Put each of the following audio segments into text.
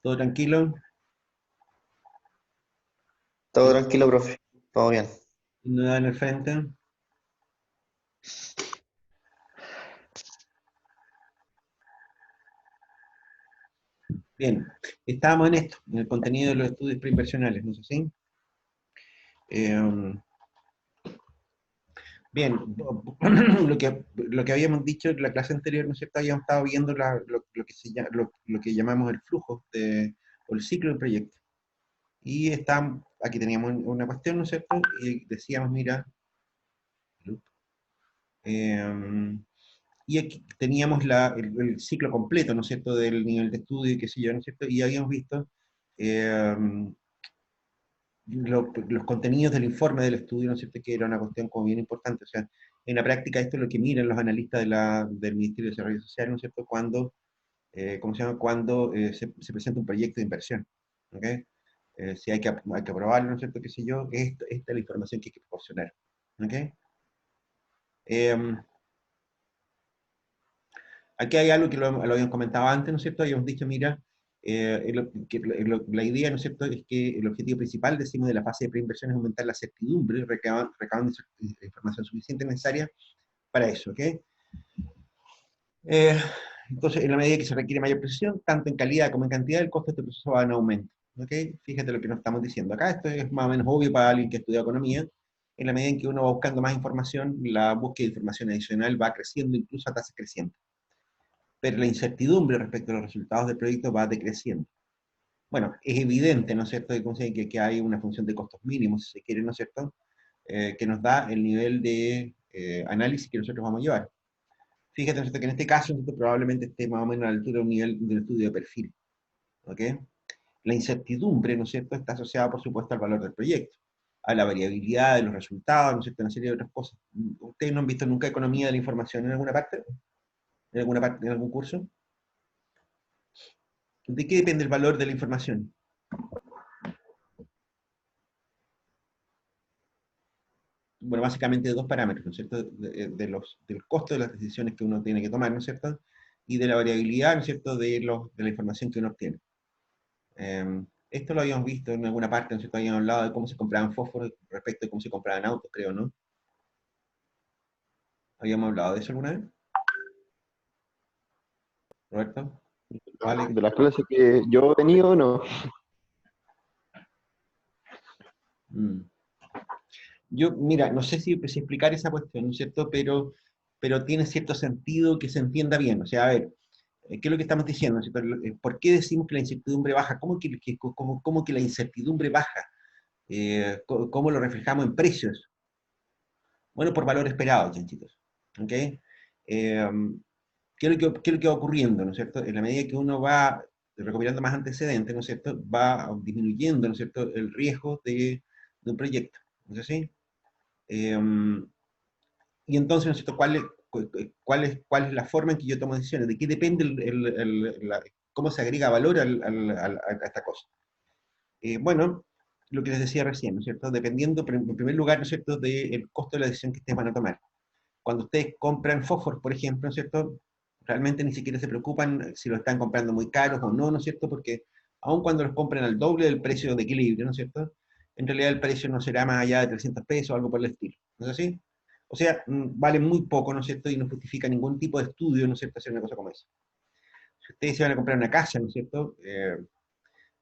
¿Todo tranquilo? Todo tranquilo, profe. Todo bien. ¿Nada en el frente? Bien, estábamos en esto, en el contenido de los estudios preinversionales, ¿no es así? Eh, bien, lo que habíamos dicho en la clase anterior, ¿no es cierto? Habíamos estado viendo lo que lo que llamamos el flujo o el ciclo del proyecto. Y aquí teníamos una cuestión, ¿no es cierto? Y decíamos, mira, eh, y aquí teníamos el ciclo completo, ¿no es cierto?, del nivel de estudio y qué sé yo, ¿no es cierto? Y habíamos visto eh, los contenidos del informe del estudio, ¿no es cierto?, que era una cuestión como bien importante. O sea, en la práctica esto es lo que miran los analistas del Ministerio de Desarrollo Social, ¿no es cierto?, ¿cómo se llama?, cuando se presenta un proyecto de inversión. ¿Ok? Si hay que aprobarlo, ¿no es cierto?, qué sé yo, esta es la información que hay que proporcionar. ¿Ok? Eh, Aquí hay algo que lo habíamos comentado antes, ¿no es cierto? Habíamos dicho, mira, la idea, ¿no es cierto?, es que el objetivo principal, decimos, de la fase de preinversión es aumentar la certidumbre, recabando información suficiente necesaria para eso, ¿ok? Eh, entonces, en la medida que se requiere mayor precisión, tanto en calidad como en cantidad, el costo de este proceso va en aumento, ¿ok? Fíjate lo que nos estamos diciendo acá, esto es más o menos obvio para alguien que estudia economía. En la medida en que uno va buscando más información, la búsqueda de información adicional va creciendo incluso a tasas crecientes, pero la incertidumbre respecto a los resultados del proyecto va decreciendo. Bueno, es evidente, ¿no es cierto?, que hay una función de costos mínimos, si se quiere, ¿no es cierto?, que nos da el nivel de análisis que nosotros vamos a llevar. Fíjate, ¿no es cierto?, que en este caso nosotros probablemente esté más o menos a la altura de un nivel del estudio de perfil. ¿Ok? La incertidumbre, ¿no es cierto?, está asociada, por supuesto, al valor del proyecto, a la variabilidad de los resultados, ¿no es cierto?, una serie de otras cosas. ¿Ustedes no han visto nunca economía de la información en alguna parte? ¿En alguna parte, en algún curso? ¿De qué depende el valor de la información? Bueno, básicamente de dos parámetros, ¿no es cierto? Del costo de las decisiones que uno tiene que tomar, ¿no es cierto? Y de la variabilidad, ¿no es cierto?, de la información que uno obtiene. Esto lo habíamos visto en alguna parte, ¿no es cierto? Habíamos hablado de cómo se compraban fósforos respecto a cómo se compraban autos, creo, ¿no? ¿Habíamos hablado de eso alguna vez? ¿Roberto? ¿Vale? De las clases que yo he tenido, no. Mm. Yo, mira, no sé si explicar esa cuestión, ¿no es cierto? Pero tiene cierto sentido que se entienda bien. O sea, a ver, ¿qué es lo que estamos diciendo? ¿No es cierto? ¿Por qué decimos que la incertidumbre baja? ¿Cómo que la incertidumbre baja? ¿Cómo lo reflejamos en precios? Bueno, por valor esperado, chanchitos. ¿Ok? ¿Qué es lo que va ocurriendo? ¿No es cierto? En la medida que uno va recopilando más antecedentes, ¿no es cierto?, va disminuyendo, ¿no es cierto?, el riesgo de un proyecto. ¿No es así? Eh, y entonces, ¿no es cierto?, ¿cuál es la forma en que yo tomo decisiones? ¿De qué depende cómo se agrega valor a esta cosa? Bueno, lo que les decía recién, ¿no es cierto?, dependiendo, en primer lugar, ¿no es cierto?, del costo de la decisión que ustedes van a tomar. Cuando ustedes compran fósforos, por ejemplo, ¿no es cierto?, realmente ni siquiera se preocupan si lo están comprando muy caros o no, ¿no es cierto?, porque aun cuando los compren al doble del precio de equilibrio, ¿no es cierto?, en realidad el precio no será más allá de 300 pesos o algo por el estilo, ¿no es así? O sea, vale muy poco, ¿no es cierto?, y no justifica ningún tipo de estudio, ¿no es cierto?, hacer una cosa como esa. Si ustedes se van a comprar una casa, ¿no es cierto?,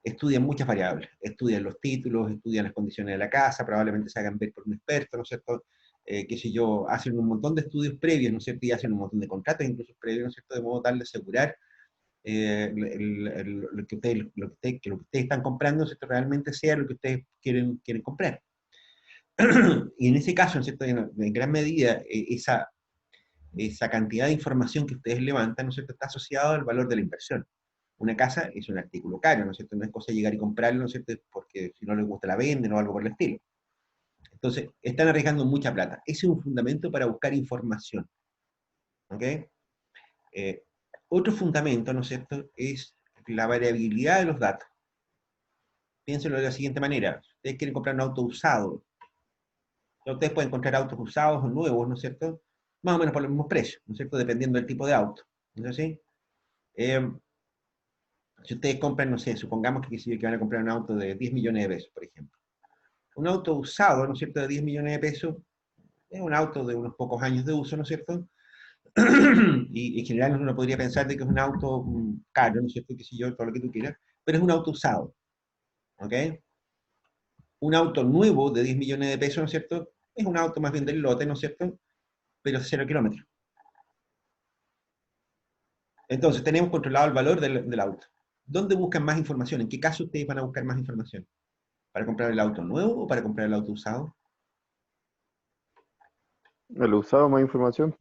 estudian muchas variables, estudian los títulos, estudian las condiciones de la casa, probablemente se hagan ver por un experto, ¿no es cierto?, qué sé yo, hacen un montón de estudios previos, ¿no es cierto?, y hacen un montón de contratos incluso previos, ¿no es cierto?, de modo tal de asegurar lo que ustedes están comprando, ¿no es cierto?, realmente sea lo que ustedes quieren comprar. Y en ese caso, ¿no es cierto?, en gran medida, esa cantidad de información que ustedes levantan, ¿no es cierto?, está asociada al valor de la inversión. Una casa es un artículo caro, ¿no es cierto? No es cosa de llegar y comprarlo, ¿no es cierto?, porque si no les gusta la venden o algo por el estilo. Entonces, están arriesgando mucha plata. Ese es un fundamento para buscar información. ¿Ok? Eh, Otro fundamento, ¿no es cierto?, es la variabilidad de los datos. Piénsenlo de la siguiente manera. Si ustedes quieren comprar un auto usado, ustedes pueden encontrar autos usados o nuevos, ¿no es cierto?, más o menos por los mismos precios, ¿no es cierto?, dependiendo del tipo de auto. ¿No es así? Eh, Si ustedes compran, no sé, supongamos que, que van a comprar un auto de 10 millones de pesos, por ejemplo. Un auto usado, ¿no es cierto?, de 10 millones de pesos, es un auto de unos pocos años de uso, ¿no es cierto? Y en general uno podría pensar de que es un auto caro, ¿no es cierto?, qué sé yo, todo lo que tú quieras, pero es un auto usado, ¿ok? Un auto nuevo de 10 millones de pesos, ¿no es cierto?, es un auto más bien del lote, ¿no es cierto?, pero 0 kilómetros. Entonces, tenemos controlado el valor del auto. ¿Dónde buscan más información? ¿En qué caso ustedes van a buscar más información? ¿Para comprar el auto nuevo o para comprar el auto usado? El usado, más información,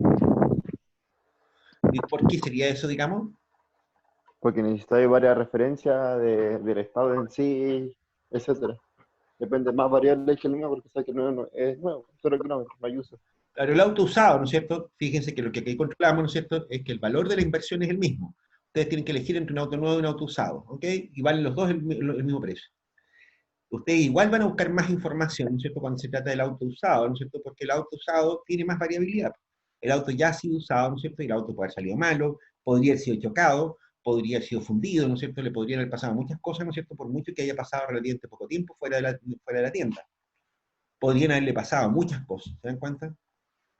¿Y por qué sería eso, digamos? porque necesitáis varias referencias del estado en sí, etcétera. Depende más variables que el mío porque sé que es nuevo, 0 kilómetros, no hay uso. Claro, el auto usado, ¿no es cierto? Fíjense que lo que aquí controlamos, ¿no es cierto?, es que el valor de la inversión es el mismo. Ustedes tienen que elegir entre un auto nuevo y un auto usado, ¿ok? Y valen los dos el mismo precio. Ustedes igual van a buscar más información, ¿no es cierto?, cuando se trata del auto usado, ¿no es cierto?, porque el auto usado tiene más variabilidad. El auto ya ha sido usado, ¿no es cierto?, y el auto puede haber salido malo, podría haber sido chocado, podría haber sido fundido, ¿no es cierto?, le podrían haber pasado muchas cosas, ¿no es cierto?, por mucho que haya pasado relativamente poco tiempo fuera de la tienda. Podrían haberle pasado muchas cosas, ¿se dan cuenta?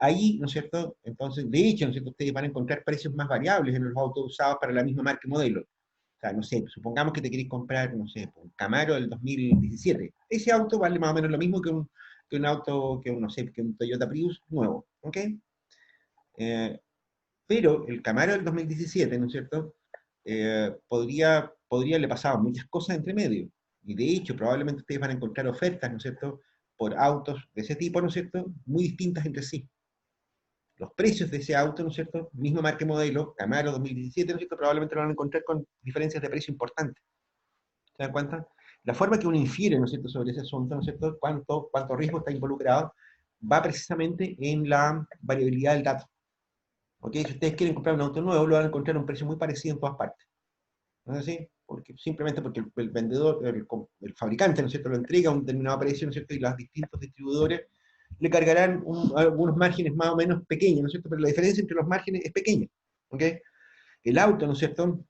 Ahí, ¿no es cierto? Entonces, de hecho, ¿no es cierto?, ustedes van a encontrar precios más variables en los autos usados para la misma marca y modelo. O sea, no sé, supongamos que te queréis comprar, no sé, un Camaro del 2017. Ese auto vale más o menos lo mismo que un auto, no sé, que un Toyota Prius nuevo, ¿ok? Eh, pero el Camaro del 2017, ¿no es cierto? Podría haberle pasado muchas cosas entre medio. Y de hecho, probablemente ustedes van a encontrar ofertas, ¿no es cierto?, por autos de ese tipo, ¿no es cierto?, muy distintas entre sí. Los precios de ese auto, ¿no es cierto?, misma marca y modelo, Camaro 2017, ¿no es cierto?, probablemente lo van a encontrar con diferencias de precio importantes. ¿Se dan cuenta? La forma que uno infiere, ¿no es cierto?, sobre ese asunto, ¿no es cierto?, cuánto riesgo está involucrado, va precisamente en la variabilidad del dato. ¿Ok? Si ustedes quieren comprar un auto nuevo, lo van a encontrar a un precio muy parecido en todas partes. ¿No es así? Simplemente porque el vendedor, el fabricante, ¿no es cierto?, lo entrega a un determinado precio, ¿no es cierto?, y los distintos distribuidores le cargarán algunos márgenes más o menos pequeños, ¿no es cierto?, pero la diferencia entre los márgenes es pequeña. ¿Ok? El auto, ¿no es cierto?,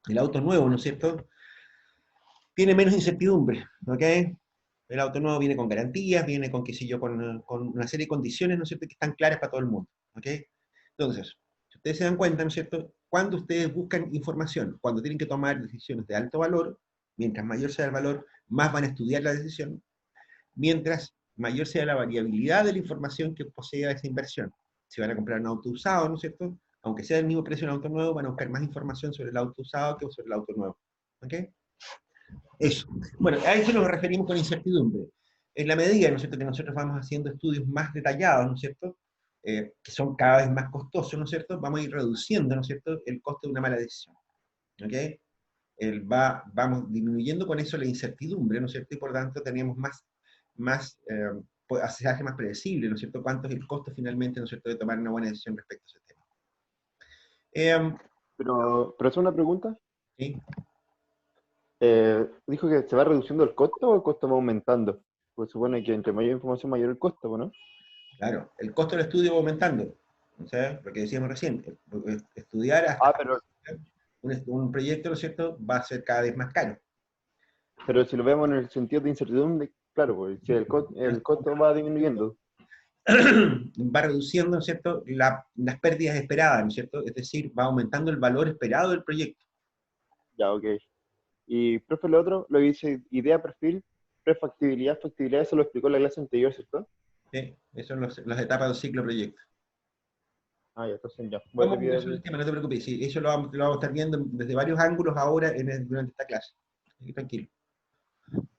el auto nuevo, ¿no es cierto?, tiene menos incertidumbre. ¿Ok? El auto nuevo viene con garantías, viene con, qué sé yo, con una serie de condiciones, ¿no es cierto?, que están claras para todo el mundo. ¿Ok? Entonces, si ustedes se dan cuenta, ¿no es cierto?, cuando ustedes buscan información, cuando tienen que tomar decisiones de alto valor, mientras mayor sea el valor, más van a estudiar la decisión, mientras mayor sea la variabilidad de la información que posea esa inversión. Si van a comprar un auto usado, ¿no es cierto?, aunque sea del mismo precio de un auto nuevo, van a buscar más información sobre el auto usado que sobre el auto nuevo. ¿Ok? Eso. Bueno, a eso nos referimos con incertidumbre. En la medida, ¿no es cierto?, que nosotros vamos haciendo estudios más detallados, ¿no es cierto?, que son cada vez más costosos, ¿no es cierto?, vamos a ir reduciendo, ¿no es cierto?, el costo de una mala decisión. ¿Ok? Vamos disminuyendo con eso la incertidumbre, ¿no es cierto?, y por tanto tenemos se hace más predecible, ¿no es cierto?, cuánto es el costo finalmente, ¿no es cierto?, de tomar una buena decisión respecto a ese tema. Pero es una pregunta. ¿Sí? Dijo que se va reduciendo el costo o el costo va aumentando. Pues supone que entre mayor información, mayor el costo, ¿no? Claro, el costo del estudio va aumentando. O sea, lo que decíamos recién, estudiar hasta Ah, un proyecto, ¿no es cierto?, va a ser cada vez más caro. pero si lo vemos en el sentido de incertidumbre, claro, pues, si el costo va disminuyendo. Va reduciendo, ¿no es cierto?, las pérdidas esperadas, ¿no es cierto?, es decir, va aumentando el valor esperado del proyecto. Ya, ok. Y, profe, lo otro, lo que dice idea, perfil, prefactibilidad, factibilidad, eso lo explicó en la clase anterior, ¿cierto? ¿Sí? Esas son las etapas del ciclo proyecto. Ah, ya, entonces ya. Voy a Vamos a repetir conversar el tema, no te preocupes, sí, eso lo vamos a estar viendo desde varios ángulos ahora durante esta clase. Así que tranquilo.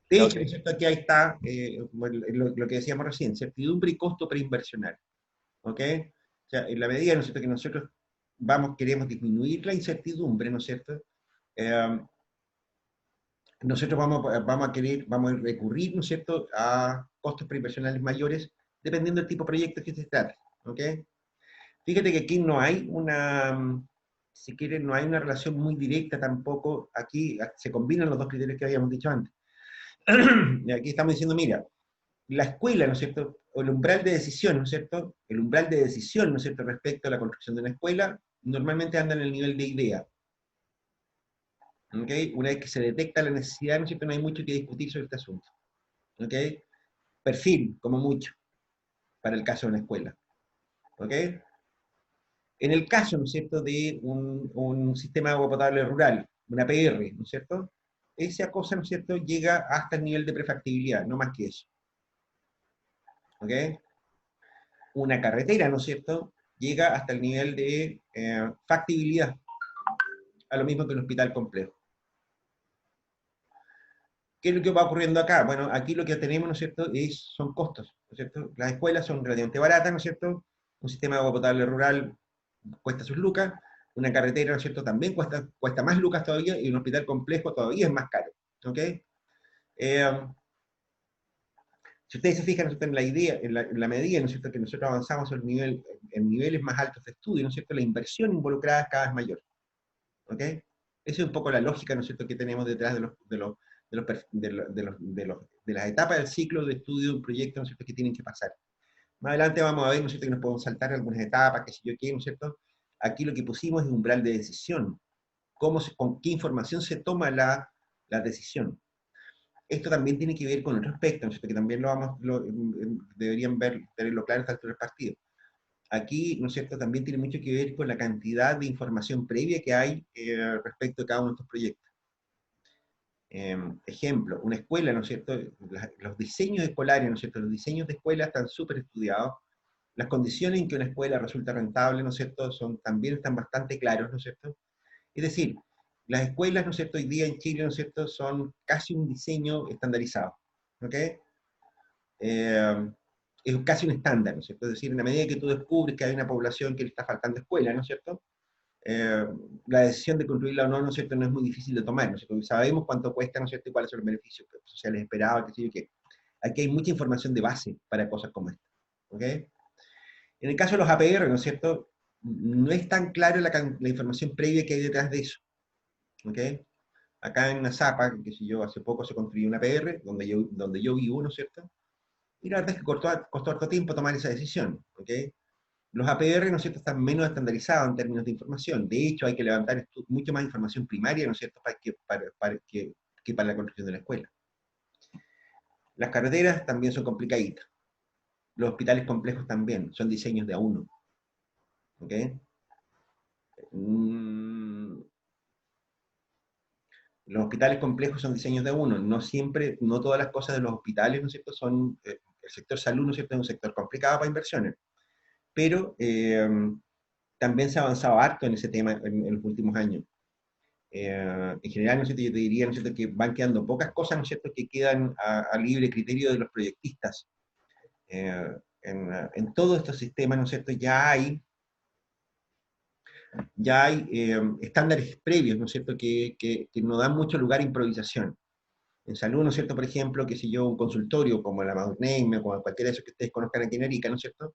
De Ya, hecho, ok. ¿no es cierto?, aquí ahí está bueno, lo que decíamos recién, certidumbre y costo preinversional. ¿Ok? O sea, en la medida, ¿no es cierto?, que nosotros queremos disminuir la incertidumbre, ¿no es cierto?, nosotros vamos a recurrir, ¿no es cierto?, a costos preinversionales mayores, dependiendo del tipo de proyecto que se trate. ¿Ok? Fíjate que aquí no hay si quieren, no hay una relación muy directa tampoco. Aquí se combinan los dos criterios que habíamos dicho antes. Y aquí estamos diciendo, mira, la escuela, ¿no es cierto?, o el umbral de decisión, ¿no es cierto?, el umbral de decisión, ¿no es cierto?, respecto a la construcción de una escuela, normalmente anda en el nivel de idea. ¿ok? Una vez que se detecta la necesidad, ¿no es cierto?, no hay mucho que discutir sobre este asunto, ¿ok? Perfil, como mucho, para el caso de una escuela, ¿ok? En el caso, ¿no es cierto?, de un sistema de agua potable rural, una PR, ¿no es cierto?, esa cosa, ¿no es cierto?, llega hasta el nivel de prefactibilidad, no más que eso, ¿ok? Una carretera, ¿no es cierto?, llega hasta el nivel de factibilidad, a lo mismo que un hospital complejo. ¿Qué es lo que va ocurriendo acá? Bueno, aquí lo que tenemos, ¿no es cierto?, son costos, ¿no es cierto? Las escuelas son relativamente baratas, ¿no es cierto? Un sistema de agua potable rural cuesta sus lucas, una carretera, ¿no es cierto?, también cuesta más lucas todavía, y un hospital complejo todavía es más caro, ¿ok? Si ustedes se fijan, ¿no es cierto?, en la idea, en la medida, ¿no es cierto?, que nosotros avanzamos en niveles más altos de estudio, ¿no es cierto?, la inversión involucrada es cada vez mayor, ¿ok? Esa es un poco la lógica, ¿no es cierto?, que tenemos detrás de las etapas del ciclo de estudio de un proyecto, ¿no es cierto?, que tienen que pasar. Más adelante vamos a ver, ¿no es cierto?, que nos podemos saltar algunas etapas, qué sé yo qué, ¿no es cierto? Aquí lo que pusimos es un umbral de decisión. Con qué información se toma la decisión. Esto también tiene que ver con otro aspecto, ¿no es cierto?, que también deberían tenerlo claro a esta altura del partido. Aquí, ¿no es cierto?, también tiene mucho que ver con la cantidad de información previa que hay respecto a cada uno de estos proyectos. Ejemplo, una escuela, ¿no es cierto?, los diseños escolares, ¿no es cierto?, los diseños de escuela están súper estudiados, las condiciones en que una escuela resulta rentable, ¿no es cierto?, también están bastante claros, ¿no es cierto? Es decir, las escuelas, ¿no es cierto?, hoy día en Chile, ¿no es cierto?, son casi un diseño estandarizado, ¿ok? Es casi un estándar, ¿no es cierto? Es decir, en la medida que tú descubres que hay una población que le está faltando escuela, ¿no es cierto?, eh, la decisión de construirla o no, ¿no es cierto?, no es muy difícil de tomar, ¿no es cierto? Porque sabemos cuánto cuesta, ¿no es cierto?, y cuáles son los beneficios sociales esperados, qué sé yo qué. Aquí hay mucha información de base para cosas como esta, ¿ok? En el caso de los APR, ¿no es cierto?, no es tan claro la información previa que hay detrás de eso, ¿ok? Acá en Nazapa, que sé yo, hace poco se construyó una APR, donde yo vivo, ¿no es cierto? Y la verdad es que costó harto tiempo tomar esa decisión, ¿ok? Los APR, ¿no es cierto?, están menos estandarizados en términos de información. De hecho, hay que levantar mucho más información primaria, ¿no es cierto?, que para la construcción de la escuela. Las carreteras también son complicaditas. Los hospitales complejos también, son diseños de a uno, ¿ok? Los hospitales complejos son diseños de uno, no siempre, no todas las cosas de los hospitales, ¿no es cierto?, el sector salud, ¿no es cierto?, es un sector complicado para inversiones, pero también se ha avanzado harto en ese tema en los últimos años. En general, ¿no es cierto?, yo te diría, ¿no es cierto?, que van quedando pocas cosas, ¿no es cierto?, que quedan a libre criterio de los proyectistas. En todos estos sistemas, ¿no es cierto?, ya hay estándares previos, ¿no es cierto?, que no dan mucho lugar a improvisación. En salud, ¿no es cierto?, por ejemplo, que si yo, un consultorio como la Magname o como cualquiera de esos que ustedes conozcan aquí en Arica, ¿no es cierto?,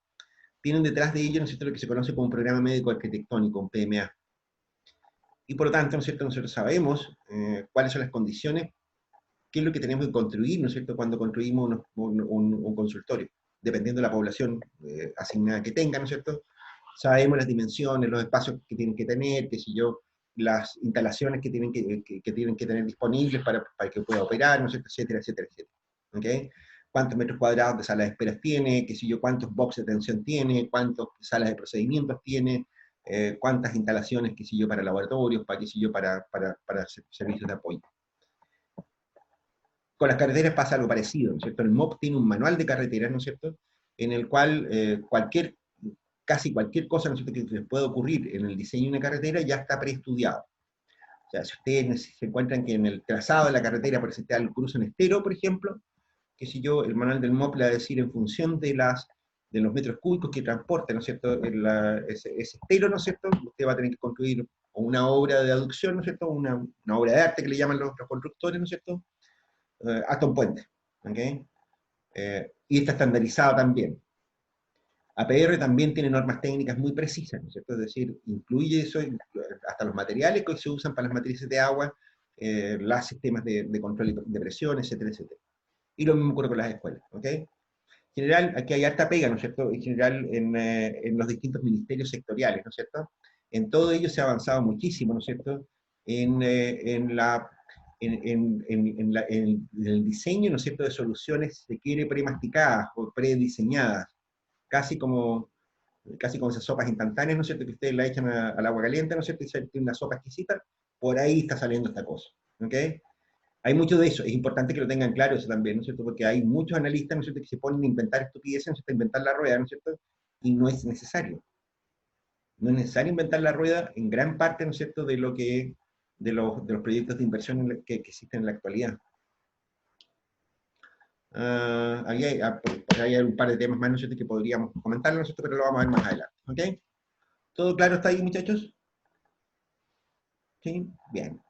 tienen detrás de ellos, ¿no es cierto?, lo que se conoce como un programa médico arquitectónico, un PMA. Y por lo tanto, ¿no es cierto?, nosotros sabemos cuáles son las condiciones, qué es lo que tenemos que construir, ¿no es cierto?, cuando construimos un consultorio, dependiendo de la población asignada que tenga, ¿no es cierto? Sabemos las dimensiones, los espacios que tienen que tener, qué sé yo, las instalaciones que tienen que tener disponibles para que pueda operar, ¿no es cierto?, etcétera, etcétera, etcétera. ¿Okay? Cuántos metros cuadrados de salas de esperas tiene, qué sé yo, cuántos boxes de atención tiene, cuántas salas de procedimientos tiene, cuántas instalaciones, qué sé yo, para laboratorios, qué sé yo, para servicios de apoyo. Con las carreteras pasa algo parecido, ¿no es cierto? El MOP tiene un manual de carreteras, ¿no es cierto?, en el cual casi cualquier cosa, ¿no es cierto?, que les pueda ocurrir en el diseño de una carretera ya está preestudiado. O sea, si ustedes se encuentran que en el trazado de la carretera, por ejemplo, el cruce en estero, por ejemplo, qué sé yo, el manual del MOP le va a decir en función de los metros cúbicos que transporte, ¿no es cierto?, ese estero, ¿no es cierto?, usted va a tener que construir una obra de aducción, ¿no es cierto?, una obra de arte que le llaman los constructores, ¿no es cierto?, hasta un puente, ¿ok? Y está estandarizado también. APR también tiene normas técnicas muy precisas, ¿no es cierto? Es decir, incluye eso, hasta los materiales que hoy se usan para las matrices de agua, los sistemas de control de presión, etcétera, etcétera. Y lo mismo ocurre con las escuelas, ¿ok? En general, aquí hay harta pega, ¿no es cierto?, en general en los distintos ministerios sectoriales, ¿no es cierto? En todo ello se ha avanzado muchísimo, ¿no es cierto?, en la, en el diseño, ¿no es cierto?, de soluciones, se quiere premasticadas o prediseñadas, casi como, casi como esas sopas instantáneas, ¿no es cierto?, que ustedes la echan al agua caliente, ¿no es cierto?, y se tiene una sopa exquisita, por ahí está saliendo esta cosa, ¿ok? Hay mucho de eso, es importante que lo tengan claro eso también, ¿no es cierto?, porque hay muchos analistas, ¿no es cierto?, que se ponen a inventar estupideces, ¿no es cierto?, a inventar la rueda, ¿no es cierto?, y no es necesario. No es necesario inventar la rueda en gran parte, ¿no es cierto?, de lo que, de los proyectos de inversión que existen en la actualidad. Pues hay un par de temas más, ¿no es cierto?, que podríamos comentarlo, ¿no es cierto?, pero lo vamos a ver más adelante, ¿ok? ¿Todo claro está ahí, muchachos? Sí, bien.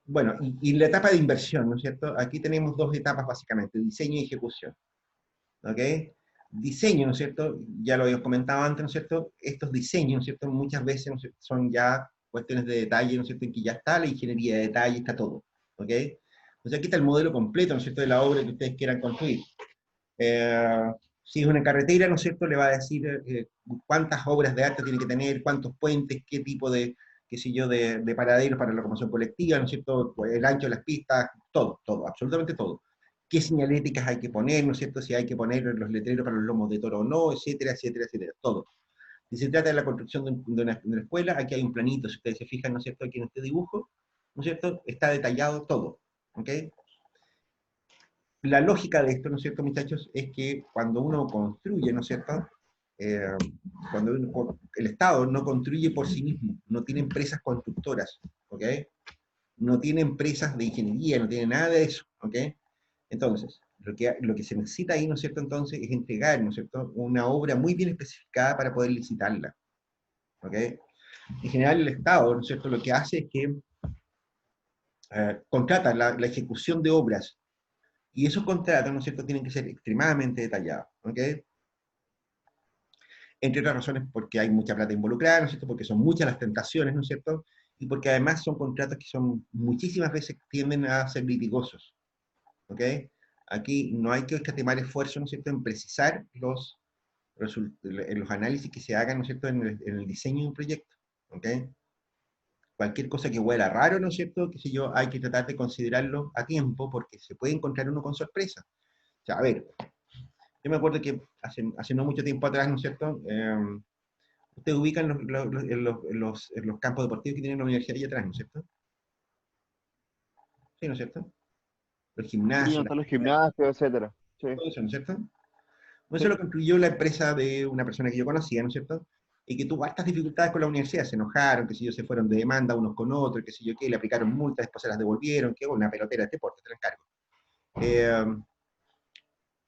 Bueno, y la etapa de inversión, ¿no es cierto? Aquí tenemos dos etapas básicamente, diseño y ejecución, ¿ok? Diseño, ¿no es cierto? Ya lo habíamos comentado antes, ¿no es cierto? Estos diseños, ¿no es cierto? Muchas veces, ¿no es cierto?, son ya cuestiones de detalle, ¿no es cierto?, en que ya está la ingeniería de detalle, está todo, ¿ok? O sea, aquí está el modelo completo, ¿no es cierto?, de la obra que ustedes quieran construir. Eh, si es una carretera, ¿no es cierto?, le va a decir cuántas obras de arte tiene que tener, cuántos puentes, qué tipo de, qué sé yo, de paraderos para la locomoción colectiva, ¿no es cierto?, pues, el ancho de las pistas, todo, todo, absolutamente todo. Qué señaléticas hay que poner, ¿no es cierto?, si hay que poner los letreros para los lomos de toro o no, etcétera, etcétera, etcétera, todo. Si se trata de la construcción de una escuela, aquí hay un planito, si ustedes se fijan, ¿no es cierto?, aquí en este dibujo, ¿no es cierto?, está detallado todo, ¿ok? La lógica de esto, ¿no es cierto, muchachos?, es que cuando uno construye, ¿no es cierto?, eh, el Estado no construye por sí mismo, no tiene empresas constructoras, ¿ok? No tiene empresas de ingeniería, no tiene nada de eso, ¿ok? Entonces, lo que se necesita ahí, ¿no es cierto?, entonces, es entregar, ¿no es cierto?, una obra muy bien especificada para poder licitarla, ¿ok? En general, el Estado, ¿no es cierto?, lo que hace es que contrata la ejecución de obras. Y esos contratos, ¿no es cierto?, tienen que ser extremadamente detallados, ¿ok? Entre otras razones porque hay mucha plata involucrada, ¿no es cierto?, porque son muchas las tentaciones, ¿no es cierto?, y porque además son contratos que son muchísimas veces tienden a ser litigosos, ¿ok? Aquí no hay que escatimar esfuerzo, ¿no es cierto?, en precisar en los análisis que se hagan, ¿no es cierto?, en el diseño de un proyecto, ¿ok? Cualquier cosa que huela raro, ¿no es cierto?, qué sé yo, hay que tratar de considerarlo a tiempo porque se puede encontrar uno con sorpresa. O sea, a ver, yo me acuerdo que hace no mucho tiempo atrás, ¿no es cierto?, ustedes ubican en los campos deportivos que tiene la universidad ahí atrás, ¿no es cierto? Sí, ¿no es cierto? Los Sí, gimnasios, están los gimnasios, etcétera. Sí, todo eso, ¿no es cierto? Bueno, eso sí. lo construyó la empresa de una persona que yo conocía, ¿no es cierto? Y que tuvo hartas dificultades con la universidad, se enojaron, que si yo, se fueron de demanda unos con otros, que si yo qué, le aplicaron multas, después se las devolvieron, que una pelotera de este porte, te la encargo.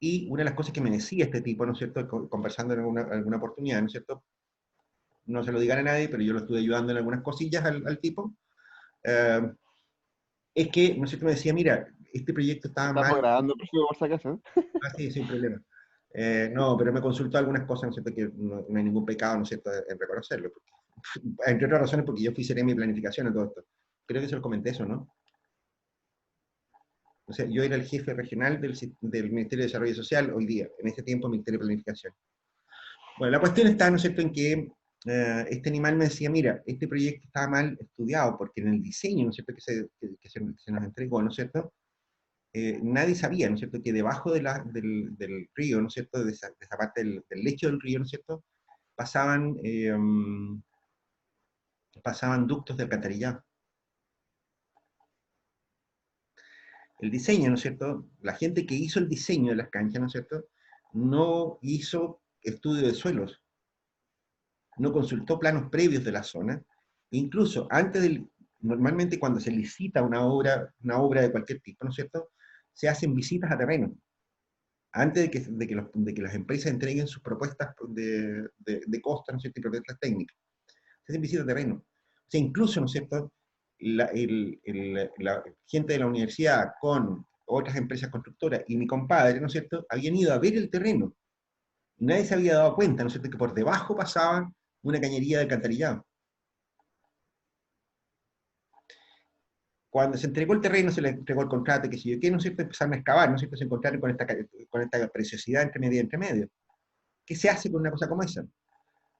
Y una de las cosas que me decía este tipo, ¿no es cierto?, conversando en alguna oportunidad, ¿no es cierto?, no se lo digan a nadie, pero yo lo estuve ayudando en algunas cosillas al tipo, eh, es que, ¿no es cierto?, me decía, mira, este proyecto estaba Estamos mal, grabando, por si acaso. así, sin problema. No, pero me consultó algunas cosas, ¿no es cierto?, que no hay ningún pecado, ¿no es cierto?, en reconocerlo. Entre otras razones, porque yo fui seré mi planificación en todo esto. Creo que se lo comenté eso, ¿no? O sea, yo era el jefe regional del Ministerio de Desarrollo Social hoy día, en este tiempo Ministerio de Planificación. Bueno, la cuestión está, ¿no es cierto?, en que este animal me decía, mira, este proyecto estaba mal estudiado, porque en el diseño, ¿no es cierto?, que se nos entregó, ¿no es cierto?, nadie sabía, ¿no es cierto?, que debajo del río, ¿no es cierto?, de esa parte del lecho del río, ¿no es cierto?, pasaban, pasaban ductos de alcantarillado. El diseño, ¿no es cierto?, la gente que hizo el diseño de las canchas, ¿no es cierto?, no hizo estudio de suelos, no consultó planos previos de la zona, incluso normalmente cuando se licita una obra de cualquier tipo, ¿no es cierto?, se hacen visitas a terreno, antes de que las empresas entreguen sus propuestas de costo, ¿no es cierto?, y propuestas técnicas. Se hacen visitas a terreno. O sea, incluso, ¿no es cierto?, la gente de la universidad con otras empresas constructoras y mi compadre, ¿no es cierto?, habían ido a ver el terreno. Nadie se había dado cuenta, ¿no es cierto?, que por debajo pasaba una cañería de alcantarillado. Cuando se entregó el terreno, se le entregó el contrato, que si yo qué, ¿no es cierto?, empezaron a excavar, ¿no es cierto?, se encontraron con esta preciosidad entre medio. ¿Qué se hace con una cosa como esa?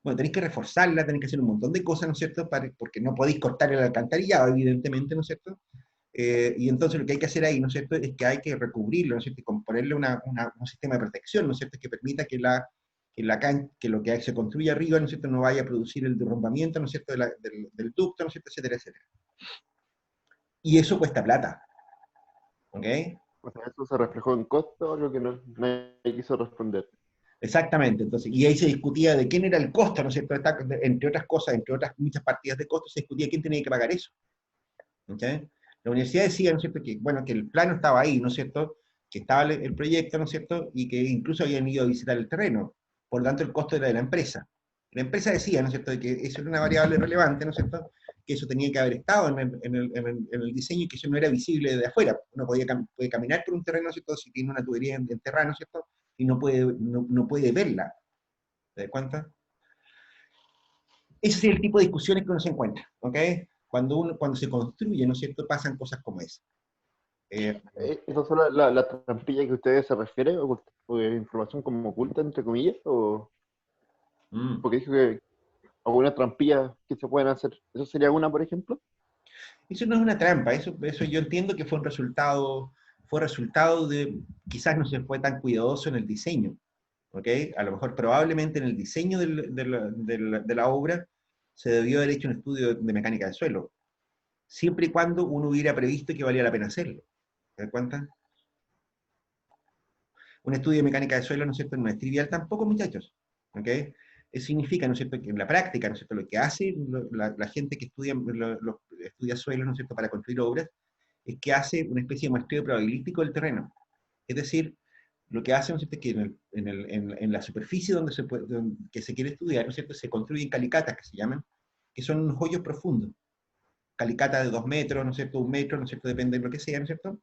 Bueno, tenéis que reforzarla, tenéis que hacer un montón de cosas, ¿no es cierto? Porque no podéis cortar el alcantarillado, evidentemente, ¿no es cierto? Y entonces lo que hay que hacer ahí, ¿no es cierto?, es que hay que recubrirlo, ¿no es cierto?, y ponerle un sistema de protección, ¿no es cierto?, que permita que lo que se construye arriba, ¿no es cierto?, no vaya a producir el derrumbamiento, ¿no es cierto?, del ducto, ¿no es cierto?, etcétera, etcétera. Y eso cuesta plata, ¿ok? O sea, eso se reflejó en costo, algo que no, nadie quiso responder. Exactamente, entonces, y ahí se discutía de quién era el costo, ¿no es cierto?, entre otras cosas, entre otras muchas partidas de costos, se discutía quién tenía que pagar eso, ¿ok? La universidad decía, ¿no es cierto?, que, bueno, que el plano estaba ahí, ¿no es cierto?, que estaba el proyecto, ¿no es cierto?, y que incluso habían ido a visitar el terreno, por lo tanto el costo era de la empresa. La empresa decía, ¿no es cierto?, de que eso era una variable relevante, ¿no es cierto?, que eso tenía que haber estado en el diseño y que eso no era visible de afuera. Uno puede caminar por un terreno, ¿no es cierto?, si tiene una tubería enterrada, ¿no es cierto?, y no puede verla. ¿Te das cuenta? Ese es el tipo de discusiones que uno se encuentra, ¿ok? Cuando se construye, ¿no es cierto?, pasan cosas como esa. Eh, ¿Esas son la trampilla que ustedes se refieren? ¿O información como oculta, entre comillas? ¿O mm. porque dijo que alguna trampilla que se pueden hacer? ¿Eso sería una, por ejemplo? Eso no es una trampa, eso yo entiendo que fue resultado de, quizás no se fue tan cuidadoso en el diseño, ¿ok? A lo mejor probablemente en el diseño de la obra se debió haber hecho un estudio de mecánica de suelo, siempre y cuando uno hubiera previsto que valía la pena hacerlo. ¿Te das cuenta? Un estudio de mecánica de suelo, ¿no es cierto?, no es trivial tampoco, muchachos, ¿ok? Eso significa, ¿no es cierto?, que en la práctica, ¿no es cierto?, lo que hace la gente que estudia suelos, ¿no es cierto?, para construir obras, es que hace una especie de muestreo probabilístico del terreno. Es decir, lo que hace, ¿no es cierto?, es que en la superficie que se quiere estudiar, ¿no es cierto?, se construyen calicatas, que se llaman, que son unos hoyos profundos. Calicata de 2 metros, ¿no es cierto?, 1 metro, ¿no es cierto?, depende de lo que sea, ¿no es cierto?,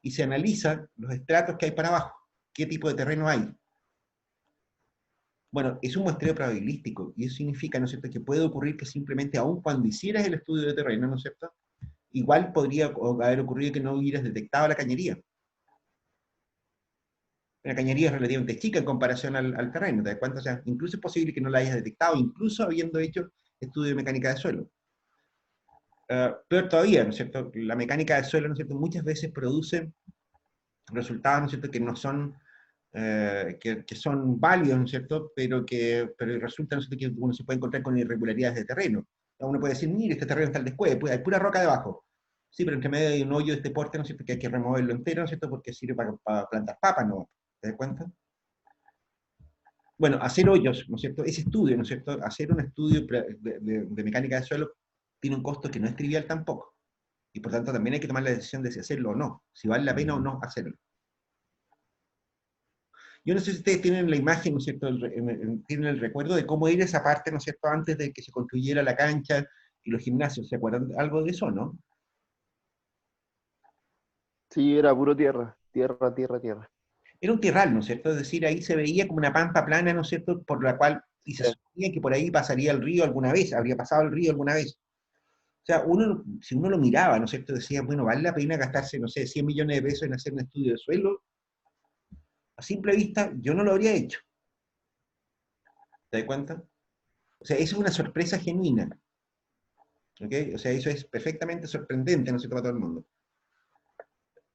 y se analizan los estratos que hay para abajo, qué tipo de terreno hay. Bueno, es un muestreo probabilístico, y eso significa, ¿no es cierto?, que puede ocurrir que simplemente, aun cuando hicieras el estudio de terreno, ¿no es cierto?, igual podría haber ocurrido que no hubieras detectado la cañería. La cañería es relativamente chica en comparación al terreno, ¿te das cuenta? O sea, incluso es posible que no la hayas detectado, incluso habiendo hecho estudio de mecánica de suelo. Peor todavía, ¿no es cierto? La mecánica de suelo, ¿no es cierto?, muchas veces produce resultados, ¿no es cierto?, que no son, que son válidos, ¿no es cierto?, pero resulta, ¿no es cierto?, que uno se puede encontrar con irregularidades de terreno. Uno puede decir, mire, este terreno está al descueve, pues hay pura roca debajo. Sí, pero entre medio hay un hoyo de este porte, ¿no es cierto?, que hay que removerlo entero, ¿no es cierto?, porque sirve para plantar papas, ¿no? ¿Te das cuenta? Bueno, hacer hoyos, ¿no es cierto? Ese estudio, ¿no es cierto? Hacer un estudio de mecánica de suelo tiene un costo que no es trivial tampoco. Y por tanto también hay que tomar la decisión de si hacerlo o no, si vale la pena o no hacerlo. Yo no sé si ustedes tienen la imagen, ¿no es cierto?, tienen el recuerdo de cómo era esa parte, ¿no es cierto?, antes de que se construyera la cancha y los gimnasios. ¿Se acuerdan algo de eso, no? Sí, era puro tierra, tierra, tierra, tierra. Era un tierral, ¿no es cierto? Es decir, ahí se veía como una pampa plana, ¿no es cierto?, por la cual, y se Sí. suponía que por ahí pasaría el río alguna vez, habría pasado el río alguna vez. O sea, si uno lo miraba, ¿no es cierto?, decía, bueno, vale la pena gastarse, no sé, 100 millones de pesos en hacer un estudio de suelo. A simple vista, yo no lo habría hecho. ¿Te das cuenta? O sea, eso es una sorpresa genuina. ¿Ok? O sea, eso es perfectamente sorprendente, ¿no es cierto?, para todo el mundo.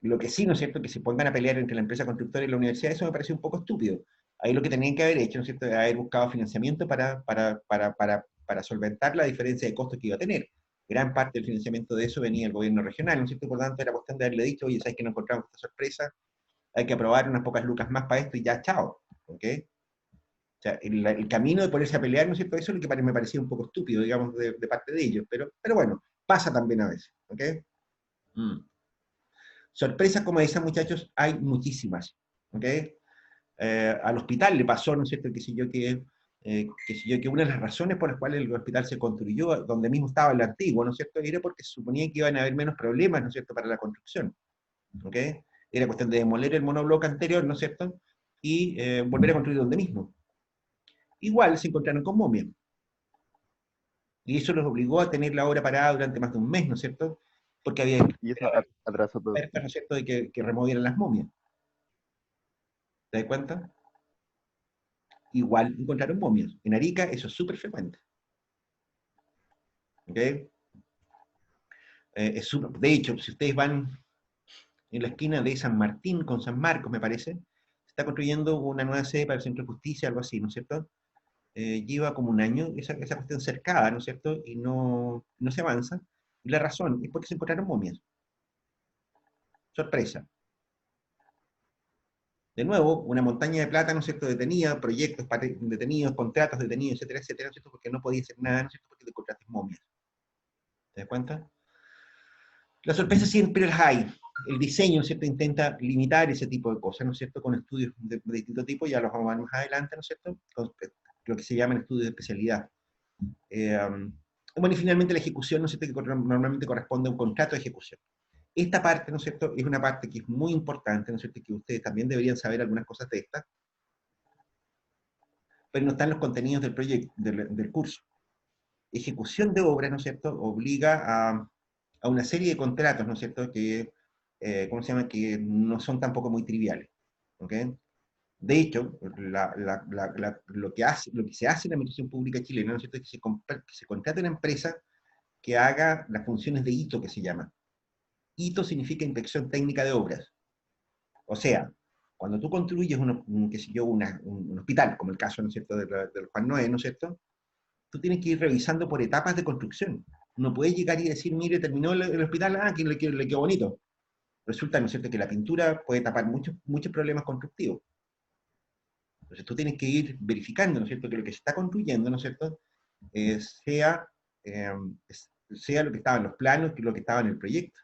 Lo que sí, ¿no es cierto?, que se pongan a pelear entre la empresa constructora y la universidad, eso me parece un poco estúpido. Ahí lo que tenían que haber hecho, ¿no es cierto?, es haber buscado financiamiento para solventar la diferencia de costos que iba a tener. Gran parte del financiamiento de eso venía del gobierno regional, ¿no es cierto? Por lo tanto, era cuestión de haberle dicho, oye, ¿sabes que no encontramos esta sorpresa? Hay que aprobar unas pocas lucas más para esto y ya, chao. ¿Ok? O sea, el camino de ponerse a pelear, ¿no es cierto? Eso es lo que me parecía un poco estúpido, digamos, de parte de ellos. Pero bueno, pasa también a veces. ¿Ok? Mm. Sorpresas como esas, muchachos, hay muchísimas. ¿Ok? Al hospital le pasó, ¿no es cierto?, que una de las razones por las cuales el hospital se construyó, donde mismo estaba el antiguo, ¿no es cierto?, era porque se suponía que iban a haber menos problemas, ¿no es cierto?, para la construcción. ¿Ok? Era cuestión de demoler el monobloque anterior, ¿no es cierto?, y volver a construir donde mismo. Igual se encontraron con momias. Y eso los obligó a tener la obra parada durante más de un mes, ¿no es cierto?, porque había Y eso atrasó todo. expertos, ¿no es cierto?, de que removieran las momias. ¿Te das cuenta? igual encontraron momias. En Arica eso es súper frecuente. ¿Ok? De hecho, si ustedes van en la esquina de San Martín con San Marcos, me parece, se está construyendo una nueva sede para el Centro de Justicia, algo así, ¿no es cierto? Lleva como un año esa cuestión cercada, ¿no es cierto? Y no se avanza. Y la razón es porque se encontraron momias. Sorpresa. De nuevo, una montaña de plata, ¿no es cierto?, detenida, proyectos detenidos, contratos detenidos, etcétera, etcétera, ¿no es cierto?, porque no podía hacer nada, ¿no es cierto?, porque te encontraste momias. ¿Te das cuenta? La sorpresa siempre es hay. El diseño, ¿no es cierto?, intenta limitar ese tipo de cosas, ¿no es cierto?, con estudios de distinto tipo, ya los vamos a ver más adelante, ¿no es cierto?, con lo que se llaman estudios de especialidad. Bueno, y finalmente la ejecución, ¿no es cierto?, que normalmente corresponde a un contrato de ejecución. Esta parte, ¿no es cierto?, es una parte que es muy importante, ¿no es cierto?, y que ustedes también deberían saber algunas cosas de estas, pero no están los contenidos del proyecto, del curso. Ejecución de obra, ¿no es cierto?, obliga a una serie de contratos, ¿no es cierto?, que, ¿cómo se llama?, que no son tampoco muy triviales. ¿Ok? De hecho, lo que se hace en la administración pública chilena, ¿no es cierto?, es que se contrata una empresa que haga las funciones de hito, que se llama. Hito significa inspección técnica de obras. O sea, cuando tú construyes qué sé yo, un hospital, como el caso, ¿no es cierto?, del Juan Noé, ¿no es cierto?, tú tienes que ir revisando por etapas de construcción. No puedes llegar y decir, mire, terminó el hospital, que le quedó bonito. Resulta, ¿no es cierto?, que la pintura puede tapar muchos problemas constructivos. Entonces tú tienes que ir verificando, ¿no es cierto?, que lo que se está construyendo, ¿no es cierto?, sea, eh, sea lo que estaba en los planos, que lo que estaba en el proyecto.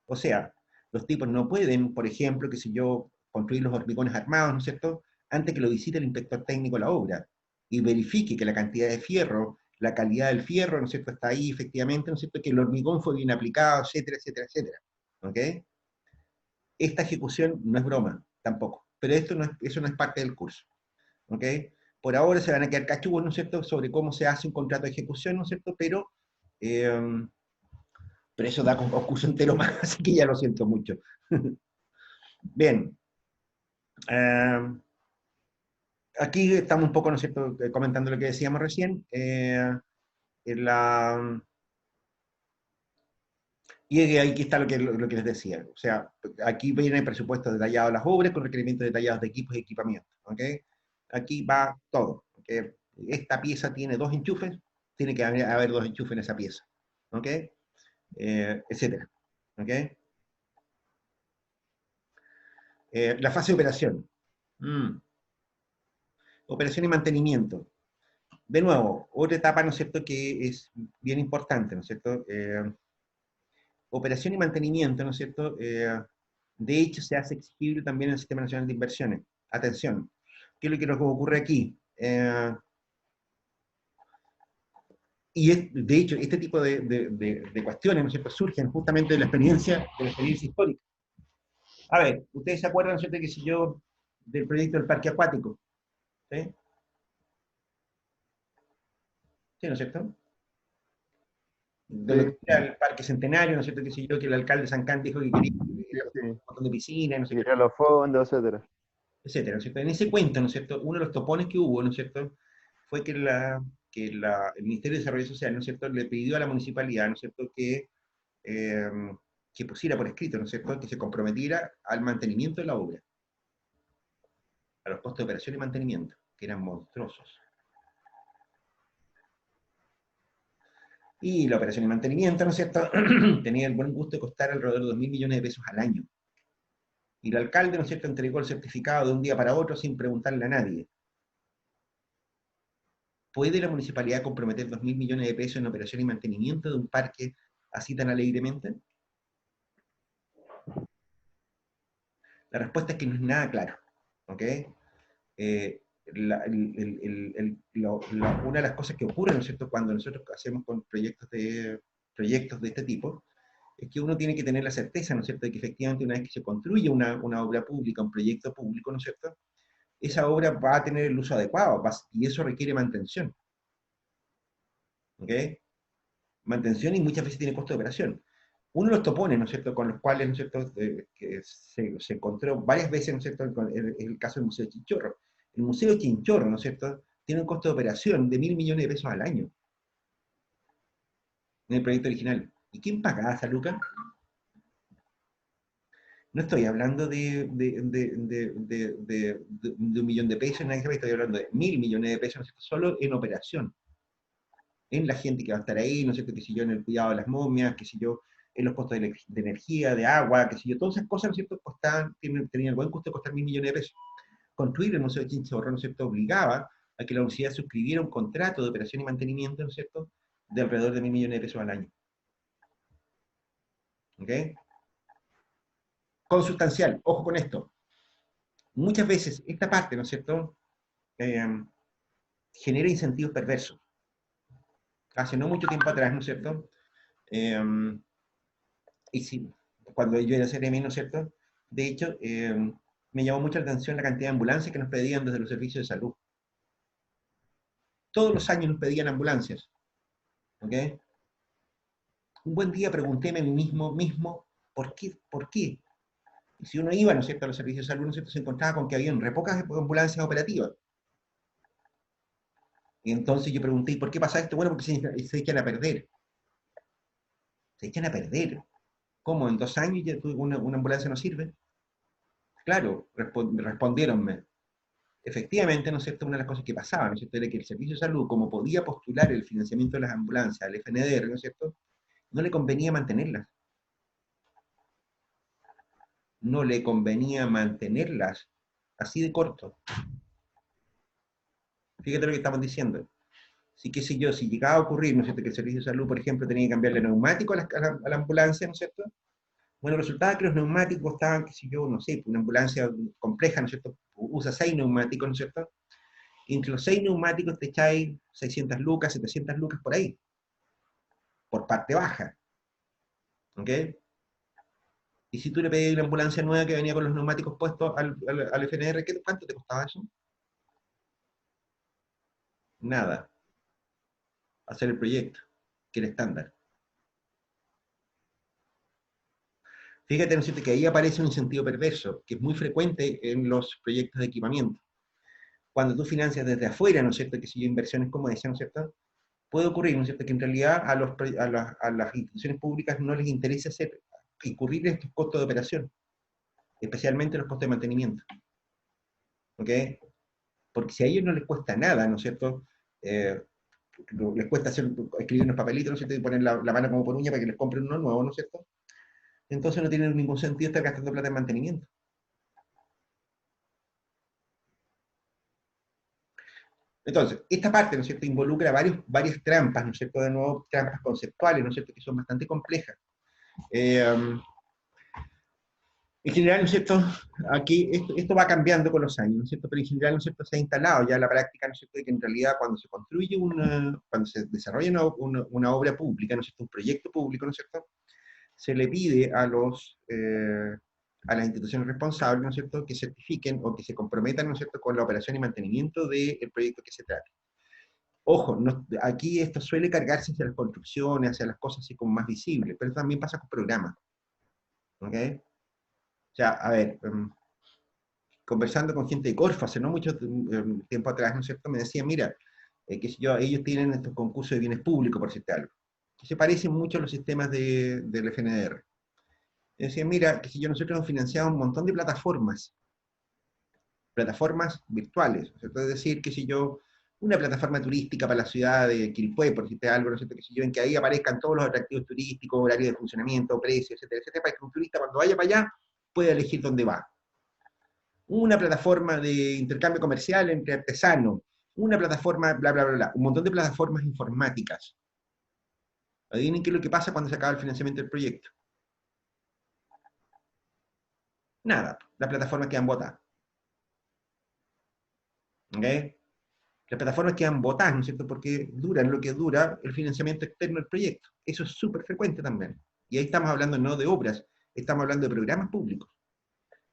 O sea, los tipos no pueden, por ejemplo, que si yo construir los hormigones armados, ¿no es cierto?, antes que lo visite el inspector técnico de la obra y verifique que la cantidad de fierro, la calidad del fierro, ¿no es cierto?, está ahí efectivamente, ¿no es cierto?, que el hormigón fue bien aplicado, etcétera, etcétera, etcétera. ¿Ok? Esta ejecución no es broma, tampoco. Pero eso no es parte del curso. ¿Ok? Por ahora se van a quedar cachugos, ¿no es cierto?, sobre cómo se hace un contrato de ejecución, ¿no es cierto?, pero eso da un curso entero más, así que ya lo siento mucho. Bien. Aquí estamos un poco, ¿no es cierto?, comentando lo que decíamos recién. Y aquí está lo que les decía. O sea, aquí viene el presupuesto detallado de las obras con requerimientos detallados de equipos y equipamientos. ¿Ok? Aquí va todo. ¿Okay? Esta pieza tiene 2 enchufes, tiene que haber 2 enchufes en esa pieza. ¿Ok? Etcétera. ¿Ok? La fase de operación. Operación y mantenimiento. De nuevo, otra etapa, ¿no es cierto?, que es bien importante, ¿no es cierto? Operación y mantenimiento, ¿no es cierto?, de hecho se hace exigible también en el Sistema Nacional de Inversiones. Atención, ¿qué es lo que nos ocurre aquí? De hecho, este tipo de cuestiones, ¿no es cierto?, surgen justamente de la experiencia histórica. A ver, ustedes se acuerdan, ¿no es cierto?, que si yo, del proyecto del parque acuático, ¿sí? ¿Sí, no es cierto? De lo Sí, que era el Parque Centenario, ¿no es cierto?, que si yo, que el alcalde de San Can dijo que quería sí, un sí. montón de piscinas, ¿no es cierto?, Ir a los fondos, etcétera. etcétera, ¿no es cierto? En ese cuento, ¿no es cierto?, uno de los topones que hubo, ¿no es cierto?, fue que el Ministerio de Desarrollo Social, ¿no es cierto?, le pidió a la municipalidad, ¿no es cierto?, eh, que pusiera por escrito, ¿no es cierto?, que se comprometiera al mantenimiento de la obra, a los costos de operación y mantenimiento, que eran monstruosos. Y la operación y mantenimiento, ¿no es cierto?, tenía el buen gusto de costar alrededor de 2.000 millones de pesos al año. Y el alcalde, ¿no es cierto?, entregó el certificado de un día para otro sin preguntarle a nadie. ¿Puede la municipalidad comprometer 2.000 millones de pesos en operación y mantenimiento de un parque así tan alegremente? La respuesta es que no es nada claro. ¿Ok? Una de las cosas que ocurre, ¿no es cierto?, cuando nosotros hacemos con proyectos de este tipo, es que uno tiene que tener la certeza, ¿no es cierto?, de que efectivamente una vez que se construye una obra pública, un proyecto público, ¿no es cierto?, esa obra va a tener el uso adecuado, y eso requiere mantención. ¿Ok? Mantención y muchas veces tiene costo de operación. Uno de los topones, ¿no es cierto?, con los cuales, ¿no es cierto?, que se encontró varias veces, ¿no es cierto?, es el caso del Museo de Chinchorro. El Museo Chinchorro, ¿no es cierto?, tiene un costo de operación de 1.000 millones de pesos al año en el proyecto original. ¿Y quién pagaba esa luca? No estoy hablando de 1 millón de pesos, estoy hablando de 1.000 millones de pesos, ¿no es cierto?, solo en operación, en la gente que va a estar ahí, ¿no es cierto?, que si yo, en el cuidado de las momias, que si yo, en los costos de energía, de agua, que si yo, todas esas cosas, ¿no es cierto?, tenían el buen costo de costar 1.000 millones de pesos. Construir el Museo de Chinchorro, ¿no es cierto?, obligaba a que la universidad suscribiera un contrato de operación y mantenimiento, ¿no es cierto?, de alrededor de 1.000 millones de pesos al año. ¿Ok? Consustancial, ojo con esto. Muchas veces esta parte, ¿no es cierto?, eh, genera incentivos perversos. Hace no mucho tiempo atrás, ¿no es cierto?, eh, y sí, cuando yo era CRM, ¿no es cierto?, de hecho, me llamó mucho la atención la cantidad de ambulancias que nos pedían desde los servicios de salud. Todos los años nos pedían ambulancias. ¿Ok? Un buen día preguntéme a mí mismo, ¿por qué? ¿Por qué? Y si uno iba, ¿no es cierto?, a los servicios de salud, ¿no es cierto?, se encontraba con que habían re pocas ambulancias operativas. Y entonces yo pregunté, ¿y por qué pasa esto? Bueno, porque se echan a perder. Se echan a perder. ¿Cómo? ¿En 2 años ya una ambulancia no sirve? Claro, respondieronme. Efectivamente, ¿no es cierto?, una de las cosas que pasaba, ¿no es cierto?, era que el servicio de salud, como podía postular el financiamiento de las ambulancias al FNDR, ¿no es cierto?, no le convenía mantenerlas. No le convenía mantenerlas así de corto. Fíjate lo que estamos diciendo. Si, qué sé yo, si llegaba a ocurrir, ¿no es cierto?, que el servicio de salud, por ejemplo, tenía que cambiarle neumático a la ambulancia, ¿no es cierto? Bueno, resultaba que los neumáticos costaban, qué sé yo, no sé, una ambulancia compleja, ¿no es cierto?, usa 6 neumáticos, ¿no es cierto? Y entre los 6 neumáticos te echáis 600 lucas, 700 lucas por ahí, por parte baja. ¿Ok? Y si tú le pedías una ambulancia nueva que venía con los neumáticos puestos al FNR, ¿cuánto te costaba eso? Nada. Hacer el proyecto, que era estándar. Fíjate, ¿no es cierto?, que ahí aparece un incentivo perverso, que es muy frecuente en los proyectos de equipamiento. Cuando tú financias desde afuera, ¿no es cierto?, que si yo inversiones como esa, ¿no es cierto?, puede ocurrir, ¿no es cierto?, que en realidad a las instituciones públicas no les interesa incurrir estos costos de operación, especialmente los costos de mantenimiento. ¿Ok? Porque si a ellos no les cuesta nada, ¿no es cierto?, les cuesta escribir unos papelitos, ¿no es cierto?, y poner la mano como por uña para que les compren uno nuevo, ¿no es cierto?, entonces no tiene ningún sentido estar gastando plata en mantenimiento. Entonces, esta parte, ¿no es cierto?, involucra varias trampas, ¿no es cierto?, de nuevo, trampas conceptuales, ¿no es cierto?, que son bastante complejas. En general, ¿no es cierto?, aquí esto va cambiando con los años, ¿no es cierto?, pero en general, ¿no es cierto?, se ha instalado ya la práctica, ¿no es cierto?, de que en realidad cuando se construye cuando se desarrolla una obra pública, ¿no es cierto?, un proyecto público, ¿no es cierto?, se le pide a las instituciones responsables, ¿no es cierto?, que certifiquen o que se comprometan, ¿no es cierto?, con la operación y mantenimiento del proyecto que se trate. Ojo, aquí esto suele cargarse hacia las construcciones, hacia las cosas así como más visibles, pero también pasa con programas. ¿Ok? O sea, a ver, conversando con gente de Corfo hace no mucho tiempo atrás, ¿no es cierto?, me decían, mira, que si ellos tienen estos concursos de bienes públicos, por decirte algo, que se parecen mucho a los sistemas del FNDR. Me decían, mira, que si nosotros hemos financiado un montón de plataformas virtuales, ¿cierto? Es decir, que si una plataforma turística para la ciudad de Quilpué, por decirte algo, ¿no es cierto?, que si en que ahí aparezcan todos los atractivos turísticos, horarios de funcionamiento, precios, etcétera, etcétera, para que un turista cuando vaya para allá pueda elegir dónde va. Una plataforma de intercambio comercial entre artesanos, una plataforma, bla, bla, bla, bla, un montón de plataformas informáticas. Adivinen qué es lo que pasa cuando se acaba el financiamiento del proyecto. Nada, las plataformas quedan botadas. ¿Ok? Las plataformas quedan botadas, ¿no es cierto?, porque duran lo que dura el financiamiento externo del proyecto. Eso es súper frecuente también. Y ahí estamos hablando no de obras, estamos hablando de programas públicos.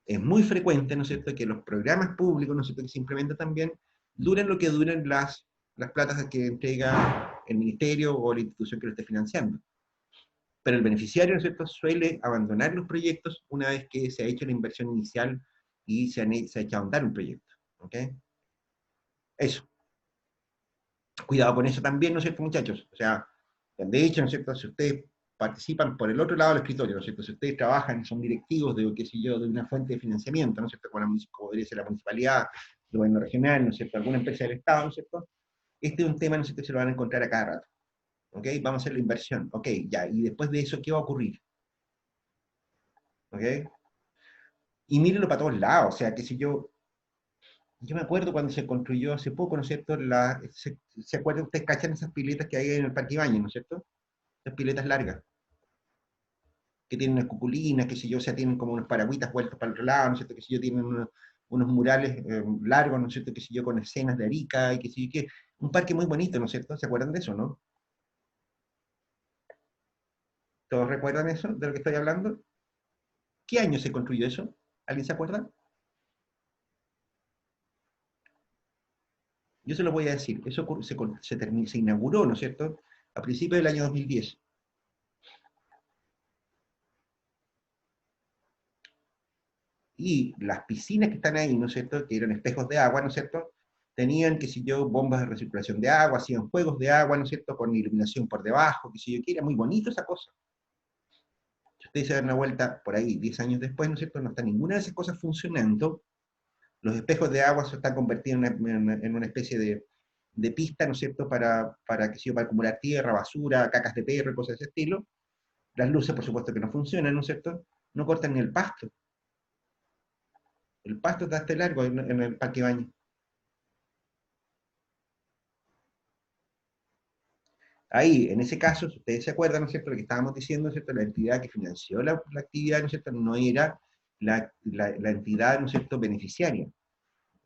Es muy frecuente, ¿no es cierto?, que los programas públicos, ¿no es cierto?, que se implementan también, duren lo que duren las platas que entrega el ministerio o la institución que lo esté financiando. Pero el beneficiario, ¿no es cierto?, suele abandonar los proyectos una vez que se ha hecho la inversión inicial y se ha hecho a ahondar un proyecto. ¿Ok? Eso. Cuidado con eso también, ¿no es cierto, muchachos? O sea, de hecho, ¿no es cierto? Si ustedes participan por el otro lado del escritorio, ¿no es cierto? Si ustedes trabajan y son directivos de, qué sé yo, de una fuente de financiamiento, ¿no es cierto? Como debería ser la municipalidad, el gobierno regional, ¿no es cierto? Alguna empresa del Estado, ¿no es cierto? Este es un tema, ¿no es cierto?, que se lo van a encontrar a cada rato. ¿Ok? Vamos a hacer la inversión. Ok, ya. Y después de eso, ¿qué va a ocurrir? ¿Ok? Y mírenlo para todos lados. O sea, que si yo me acuerdo cuando se construyó hace poco, ¿no es cierto? ¿Se acuerdan ustedes, cachan esas piletas que hay en el Parque Ibañez, ¿no es cierto? Esas piletas largas, que tienen unas cupulinas, que si yo, o sea, tienen como unos paragüitas vueltos para el otro lado, ¿no es cierto? Que si yo, tienen unos murales largos, ¿no es cierto? Que si yo, con escenas de Arica, y que si yo, que un parque muy bonito, ¿no es cierto? ¿Se acuerdan de eso, no? ¿Todos recuerdan eso, de lo que estoy hablando? ¿Qué año se construyó eso? ¿Alguien se acuerda? Yo se lo voy a decir. Eso se inauguró, ¿no es cierto?, a principios del año 2010. Y las piscinas que están ahí, ¿no es cierto?, que eran espejos de agua, ¿no es cierto?, tenían, qué sé yo, bombas de recirculación de agua, hacían juegos de agua, ¿no es cierto?, con iluminación por debajo, qué sé yo, que era muy bonito esa cosa. Si ustedes se dan una vuelta por ahí 10 años después, ¿no es cierto?, no está ninguna de esas cosas funcionando. Los espejos de agua se están convirtiendo en una especie de pista, ¿no es cierto?, qué sé yo, para acumular tierra, basura, cacas de perro y cosas de ese estilo. Las luces, por supuesto, que no funcionan, ¿no es cierto?, no cortan ni el pasto. El pasto está hasta largo en el Parque Baño. Ahí, en ese caso, si ustedes se acuerdan, ¿no es cierto?, lo que estábamos diciendo, ¿no es cierto?, la entidad que financió la actividad, ¿no es cierto?, no era la entidad, ¿no es cierto?, beneficiaria.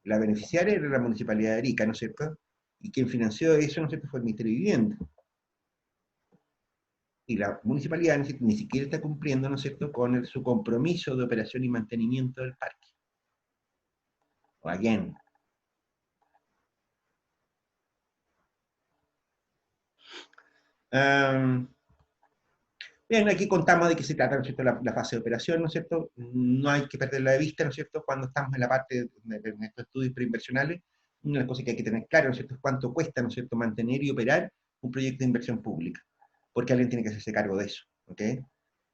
La beneficiaria era la Municipalidad de Arica, ¿no es cierto?, y quien financió eso, ¿no es cierto?, fue el Ministerio de Vivienda. Y la municipalidad ni siquiera está cumpliendo, ¿no es cierto?, con su compromiso de operación y mantenimiento del parque. O again. Um, Bien, aquí contamos de qué se trata, ¿no es cierto?, la fase de operación, ¿no es cierto? No hay que perderla de vista, ¿no es cierto?, cuando estamos en la parte de estos estudios preinversionales. Una de las cosas que hay que tener claro, ¿no es cierto?, es cuánto cuesta, ¿no es cierto?, mantener y operar un proyecto de inversión pública, porque alguien tiene que hacerse cargo de eso, ¿ok?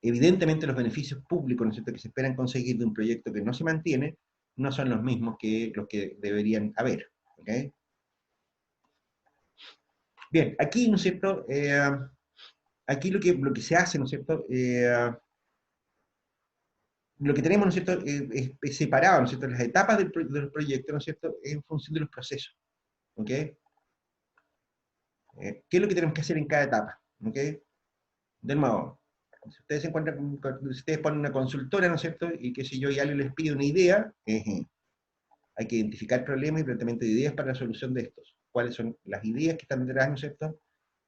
Evidentemente los beneficios públicos, ¿no es cierto?, que se esperan conseguir de un proyecto que no se mantiene, no son los mismos que los que deberían haber, ¿ok? Bien, aquí, ¿no es cierto?, aquí lo que se hace, ¿no es cierto?, lo que tenemos, ¿no es cierto?, es separado, ¿no es cierto?, las etapas del proyecto, ¿no es cierto?, en función de los procesos, ¿ok? ¿Qué es lo que tenemos que hacer en cada etapa? ¿Ok? De nuevo, si ustedes se encuentran, si ustedes ponen una consultora, ¿no es cierto?, y qué sé yo, y alguien les pide una idea, hay que identificar problemas y planteamiento de ideas para la solución de estos. ¿Cuáles son las ideas que están detrás, ¿no es cierto?,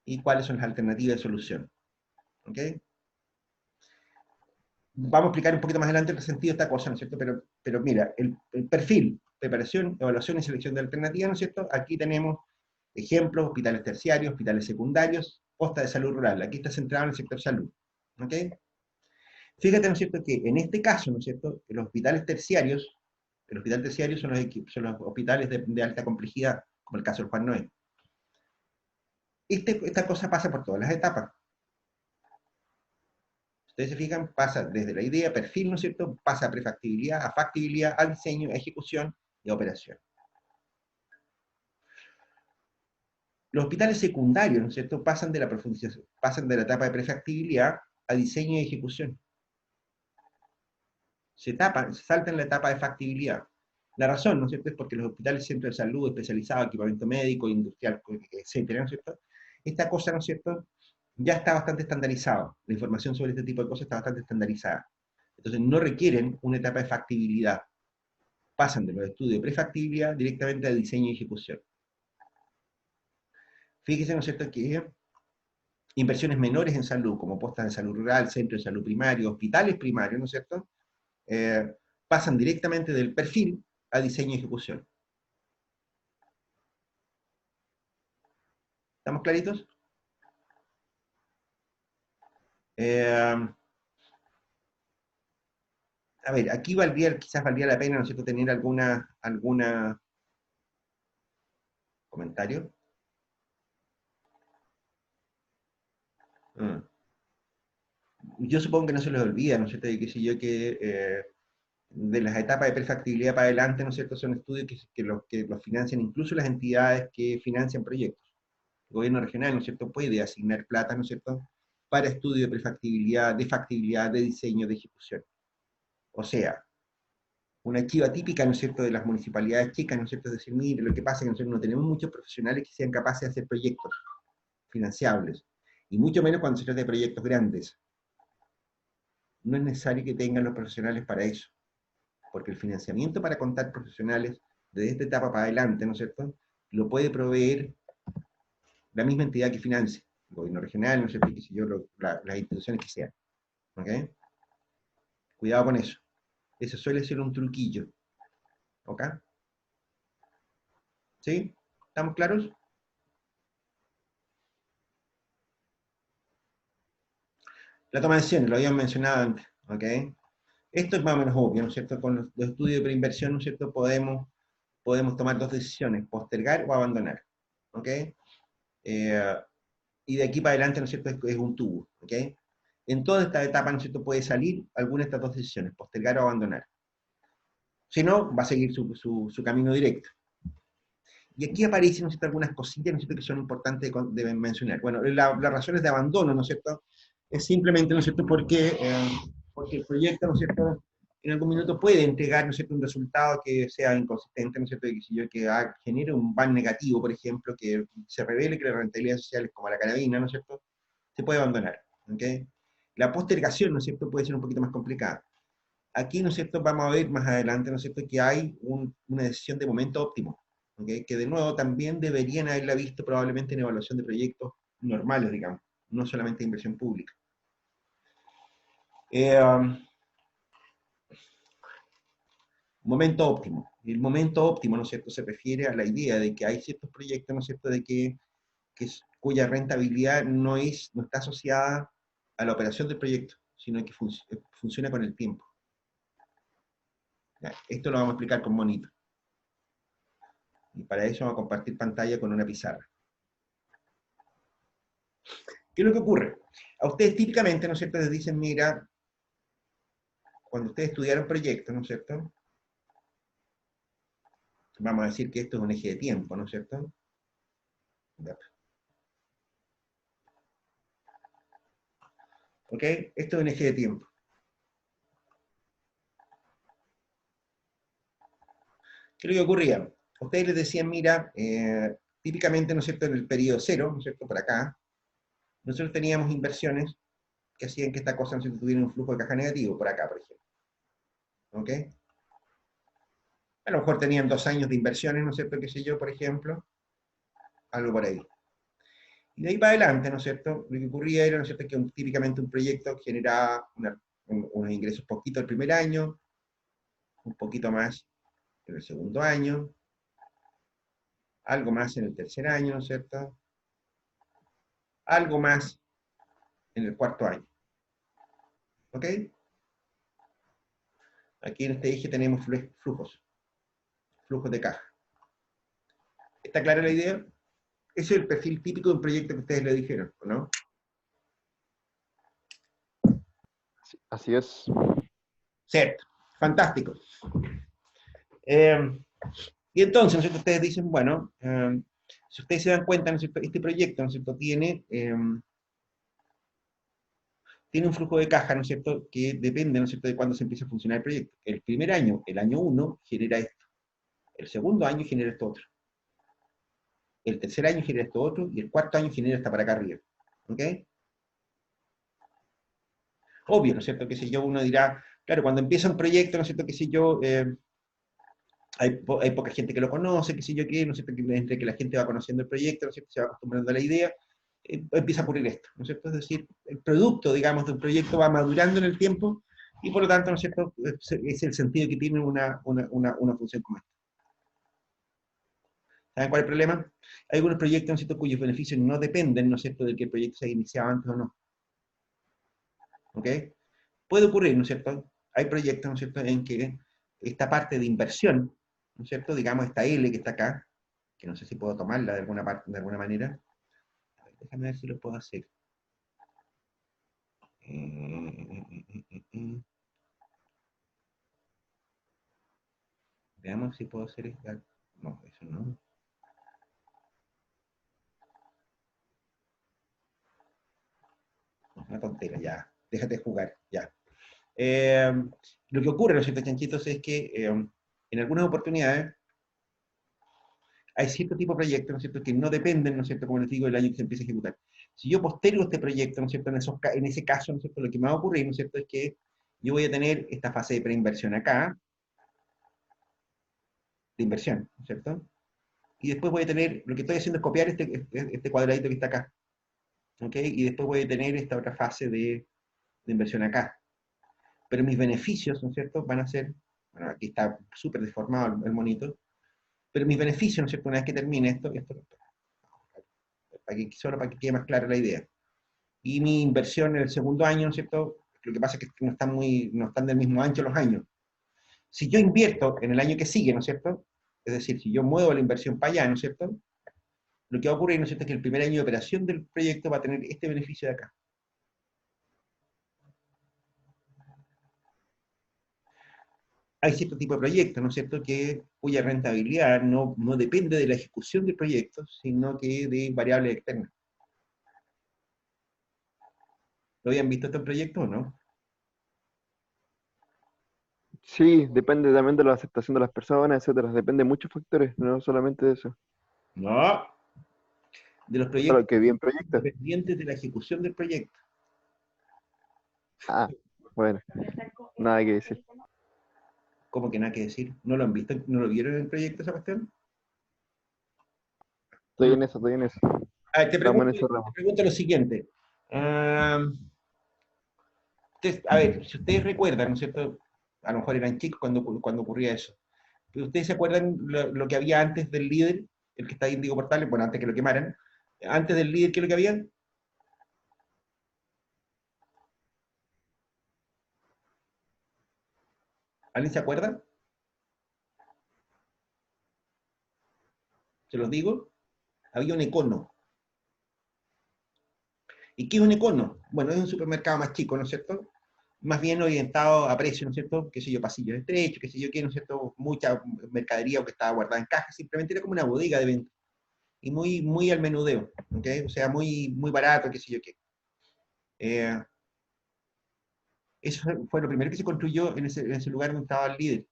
y cuáles son las alternativas de solución, ¿ok? Vamos a explicar un poquito más adelante el sentido de esta cosa, ¿no es cierto? Pero mira, el perfil, preparación, evaluación y selección de alternativas, ¿no es cierto? Aquí tenemos ejemplos: hospitales terciarios, hospitales secundarios, posta de salud rural. Aquí está centrado en el sector salud, ¿ok? Fíjate, ¿no es cierto?, que en este caso, ¿no es cierto?, que los hospitales terciarios, el hospital terciario son los hospitales de alta complejidad, como el caso del Juan Noé. Esta cosa pasa por todas las etapas. Ustedes se fijan, pasa desde la idea, perfil, ¿no es cierto?, pasa a prefactibilidad, a factibilidad, a diseño, a ejecución y a operación. Los hospitales secundarios, ¿no es cierto?, pasan de la profundización, pasan de la etapa de prefactibilidad a diseño y ejecución. Se saltan la etapa de factibilidad. La razón, ¿no es cierto?, es porque los hospitales, centros de salud especializados, equipamiento médico, industrial, etcétera, ¿no es cierto?, esta cosa, ¿no es cierto?, ya está bastante estandarizado. La información sobre este tipo de cosas está bastante estandarizada. Entonces no requieren una etapa de factibilidad. Pasan de los estudios de prefactibilidad directamente a diseño y ejecución. Fíjese, ¿no es cierto?, que inversiones menores en salud, como postas de salud rural, centros de salud primario, hospitales primarios, ¿no es cierto?, eh, pasan directamente del perfil a diseño y ejecución. ¿Estamos claritos? Eh, a ver, aquí quizás valdría la pena, ¿no es cierto?, tener alguna ¿Comentario? Mm. Yo supongo que no se les olvida, ¿no es cierto? Y que si yo que de las etapas de prefactibilidad para adelante, ¿no es cierto? Son estudios que los financian incluso las entidades que financian proyectos. El gobierno regional, ¿no es cierto?, puede asignar plata, ¿no es cierto?, para estudio de prefactibilidad, de factibilidad, de diseño, de ejecución. O sea, una chiva típica, ¿no es cierto?, de las municipalidades chicas, ¿no es cierto?, es decir, mire, lo que pasa es que nosotros no tenemos muchos profesionales que sean capaces de hacer proyectos financiables, y mucho menos cuando se trata de proyectos grandes. No es necesario que tengan los profesionales para eso, porque el financiamiento para contar profesionales desde esta etapa para adelante, ¿no es cierto?, lo puede proveer la misma entidad que financie, el gobierno regional, ¿no es cierto?, las instituciones que sean. ¿Ok? Cuidado con eso. Eso suele ser un truquillo. ¿Ok? ¿Sí? ¿Estamos claros? La toma de decisiones, lo habíamos mencionado antes. ¿Ok? Esto es más o menos obvio, ¿no es cierto? Con los estudios de preinversión, ¿no es cierto?, podemos tomar dos decisiones, postergar o abandonar. ¿Ok? Y de aquí para adelante, ¿no es cierto?, es un tubo. ¿Ok? En toda esta etapa, ¿no es cierto?, puede salir alguna de estas dos decisiones, postergar o abandonar. Si no, va a seguir su camino directo. Y aquí aparecen, ¿no es cierto?, algunas cosillas, ¿no es cierto?, que son importantes de mencionar. Bueno, las razones de abandono, ¿no es cierto?, es simplemente, ¿no es cierto?, porque el proyecto, ¿no es cierto?, en algún minuto puede entregar, ¿no es cierto?, un resultado que sea inconsistente, ¿no es cierto?, y que, si yo, que genere un ban negativo, por ejemplo, que se revele que la rentabilidad social es como la carabina, ¿no es cierto?, se puede abandonar. ¿Ok? La postergación, ¿no es cierto?, puede ser un poquito más complicada. Aquí, ¿no es cierto?, vamos a ver más adelante, ¿no es cierto?, que hay una decisión de momento óptimo, ¿okay?, que de nuevo también deberían haberla visto probablemente en evaluación de proyectos normales, digamos, no solamente de inversión pública. Momento óptimo. El momento óptimo, ¿no es cierto?, se refiere a la idea de que hay ciertos proyectos, ¿no es cierto?, cuya rentabilidad no está asociada a la operación del proyecto, sino que funciona con el tiempo. Ya, esto lo vamos a explicar con monito. Y para eso vamos a compartir pantalla con una pizarra. ¿Qué es lo que ocurre? A ustedes típicamente, ¿no es cierto?, les dicen, mira, cuando ustedes estudiaron proyectos, ¿no es cierto?, vamos a decir que esto es un eje de tiempo, ¿no es cierto? ¿Ok? Esto es un eje de tiempo. ¿Qué es lo que ocurría? A ustedes les decían, mira, típicamente, ¿no es cierto?, en el periodo cero, ¿no es cierto?, por acá, nosotros teníamos inversiones que hacían que esta cosa, ¿no es cierto?, tuviera un flujo de caja negativo, por acá, por ejemplo. ¿Ok? A lo mejor tenían 2 años de inversiones, ¿no es cierto?, qué sé yo, por ejemplo, algo por ahí. Y de ahí para adelante, ¿no es cierto?, lo que ocurría era, ¿no es cierto?, que típicamente un proyecto generaba unos ingresos poquito el primer año, un poquito más en el segundo año, algo más en el tercer año, ¿no es cierto?, algo más en el cuarto año. ¿Ok? Aquí en este eje tenemos flujos de caja. ¿Está clara la idea? Ese es el perfil típico de un proyecto que ustedes le dijeron, ¿no? Así es. Cierto. Fantástico. Y entonces, ¿no es cierto?, ustedes dicen, bueno, si ustedes se dan cuenta, ¿no es cierto?, este proyecto, ¿no es cierto?, tiene un flujo de caja, ¿no es cierto?, que depende, ¿no es cierto?, de cuándo se empieza a funcionar el proyecto. El primer año, el año 1, genera esto. El segundo año genera esto otro. El tercer año genera esto otro, y el cuarto año genera hasta para acá arriba. ¿Ok? Obvio, ¿no es cierto?, que si yo, uno dirá, claro, cuando empieza un proyecto, ¿no es cierto?, que si yo, hay poca gente que lo conoce, que si yo qué, ¿no es cierto?, que entre que la gente va conociendo el proyecto, ¿no es cierto?, se va acostumbrando a la idea, empieza a ocurrir esto, ¿no es cierto? Es decir, el producto, digamos, de un proyecto va madurando en el tiempo, y por lo tanto, ¿no es cierto?, es el sentido que tiene una función como esta. ¿Saben cuál es el problema? Hay algunos proyectos, ¿no es cierto?, cuyos beneficios no dependen, ¿no es cierto?, de que el proyecto se haya iniciado antes o no. ¿Ok? Puede ocurrir, ¿no es cierto? Hay proyectos, ¿no es cierto?, en que esta parte de inversión, ¿no es cierto?, digamos esta L que está acá, ¿ok?, que no sé si puedo tomarla de alguna parte, de alguna manera. A ver, déjame ver si lo puedo hacer. Veamos si puedo hacer esta. No, eso no. Una tontera, ya. Déjate jugar, ya. Eh, lo que ocurre, ¿no es cierto, chanchitos? Es que en algunas oportunidades hay cierto tipo de proyectos, ¿no es cierto?, que no dependen, ¿no es cierto?, como les digo, del año que se empiece a ejecutar. Si yo postergo este proyecto, ¿no es cierto?, en ese caso, ¿no es cierto?, lo que me va a ocurrir, ¿no es cierto?, es que yo voy a tener esta fase de preinversión acá, de inversión, ¿no es cierto? Y después voy a tener, lo que estoy haciendo es copiar este cuadradito que está acá, ¿ok? Y después voy a tener esta otra fase de inversión acá. Pero mis beneficios, ¿no es cierto?, van a ser, bueno, aquí está súper deformado el monito, pero mis beneficios, ¿no es cierto?, una vez que termine solo para que quede más clara la idea. Y mi inversión en el segundo año, ¿no es cierto?, lo que pasa es que no están del mismo ancho los años. Si yo invierto en el año que sigue, ¿no es cierto?, es decir, si yo muevo la inversión para allá, ¿no es cierto?, lo que va a ocurrir, ¿no es cierto?, es que el primer año de operación del proyecto va a tener este beneficio de acá. Hay cierto tipo de proyectos, ¿no es cierto?, cuya rentabilidad no depende de la ejecución del proyecto, sino que de variables externas. ¿Lo habían visto estos proyectos o no? Sí, depende también de la aceptación de las personas, etcétera. Depende de muchos factores, no solamente de eso. No, de los Claro, proyectos que bien proyectos. dependientes de la ejecución del proyecto. Ah, bueno, nada que decir. ¿Cómo que nada que decir? ¿No lo han visto? ¿No lo vieron en el proyecto esa cuestión? Estoy en eso, estoy en eso. A ver, Estamos en ese te ramo. pregunto lo siguiente. A ver, si ustedes recuerdan, ¿no es cierto? A lo mejor eran chicos cuando ocurría eso. Pero ustedes se acuerdan lo que había antes del líder, el que está ahí en Diego Portales, bueno, antes que lo quemaran. Antes del líder, ¿qué es lo que había? ¿Alguien se acuerda? Se los digo. Había un econo. ¿Y qué es un econo? Bueno, es un supermercado más chico, ¿no es cierto? Más bien orientado a precio, ¿no es cierto? Qué sé yo, pasillos estrechos, qué sé yo qué, ¿no es cierto? Mucha mercadería que estaba guardada en cajas, simplemente era como una bodega de venta. Y muy al menudeo, ¿ok? O sea, muy barato, qué sé yo qué. Eh, Eso fue lo primero que se construyó en ese lugar donde estaba el líder.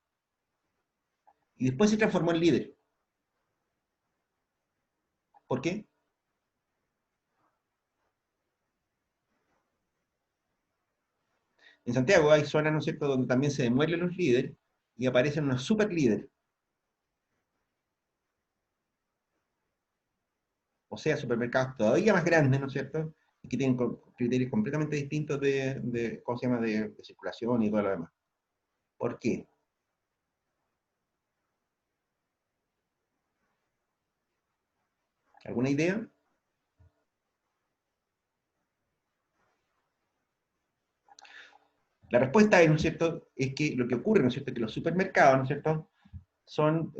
Y después se transformó en líder. ¿Por qué? En Santiago hay zonas, ¿no es cierto?, donde también se demuelen los líderes y aparecen unos super líderes. O sea, supermercados todavía más grandes, ¿no es cierto?, y que tienen criterios completamente distintos ¿cómo se llama?, de circulación y todo lo demás. ¿Por qué? ¿Alguna idea? La respuesta es, ¿no es cierto?, es que lo que ocurre, ¿no es cierto?, es que los supermercados, ¿no es cierto?, son,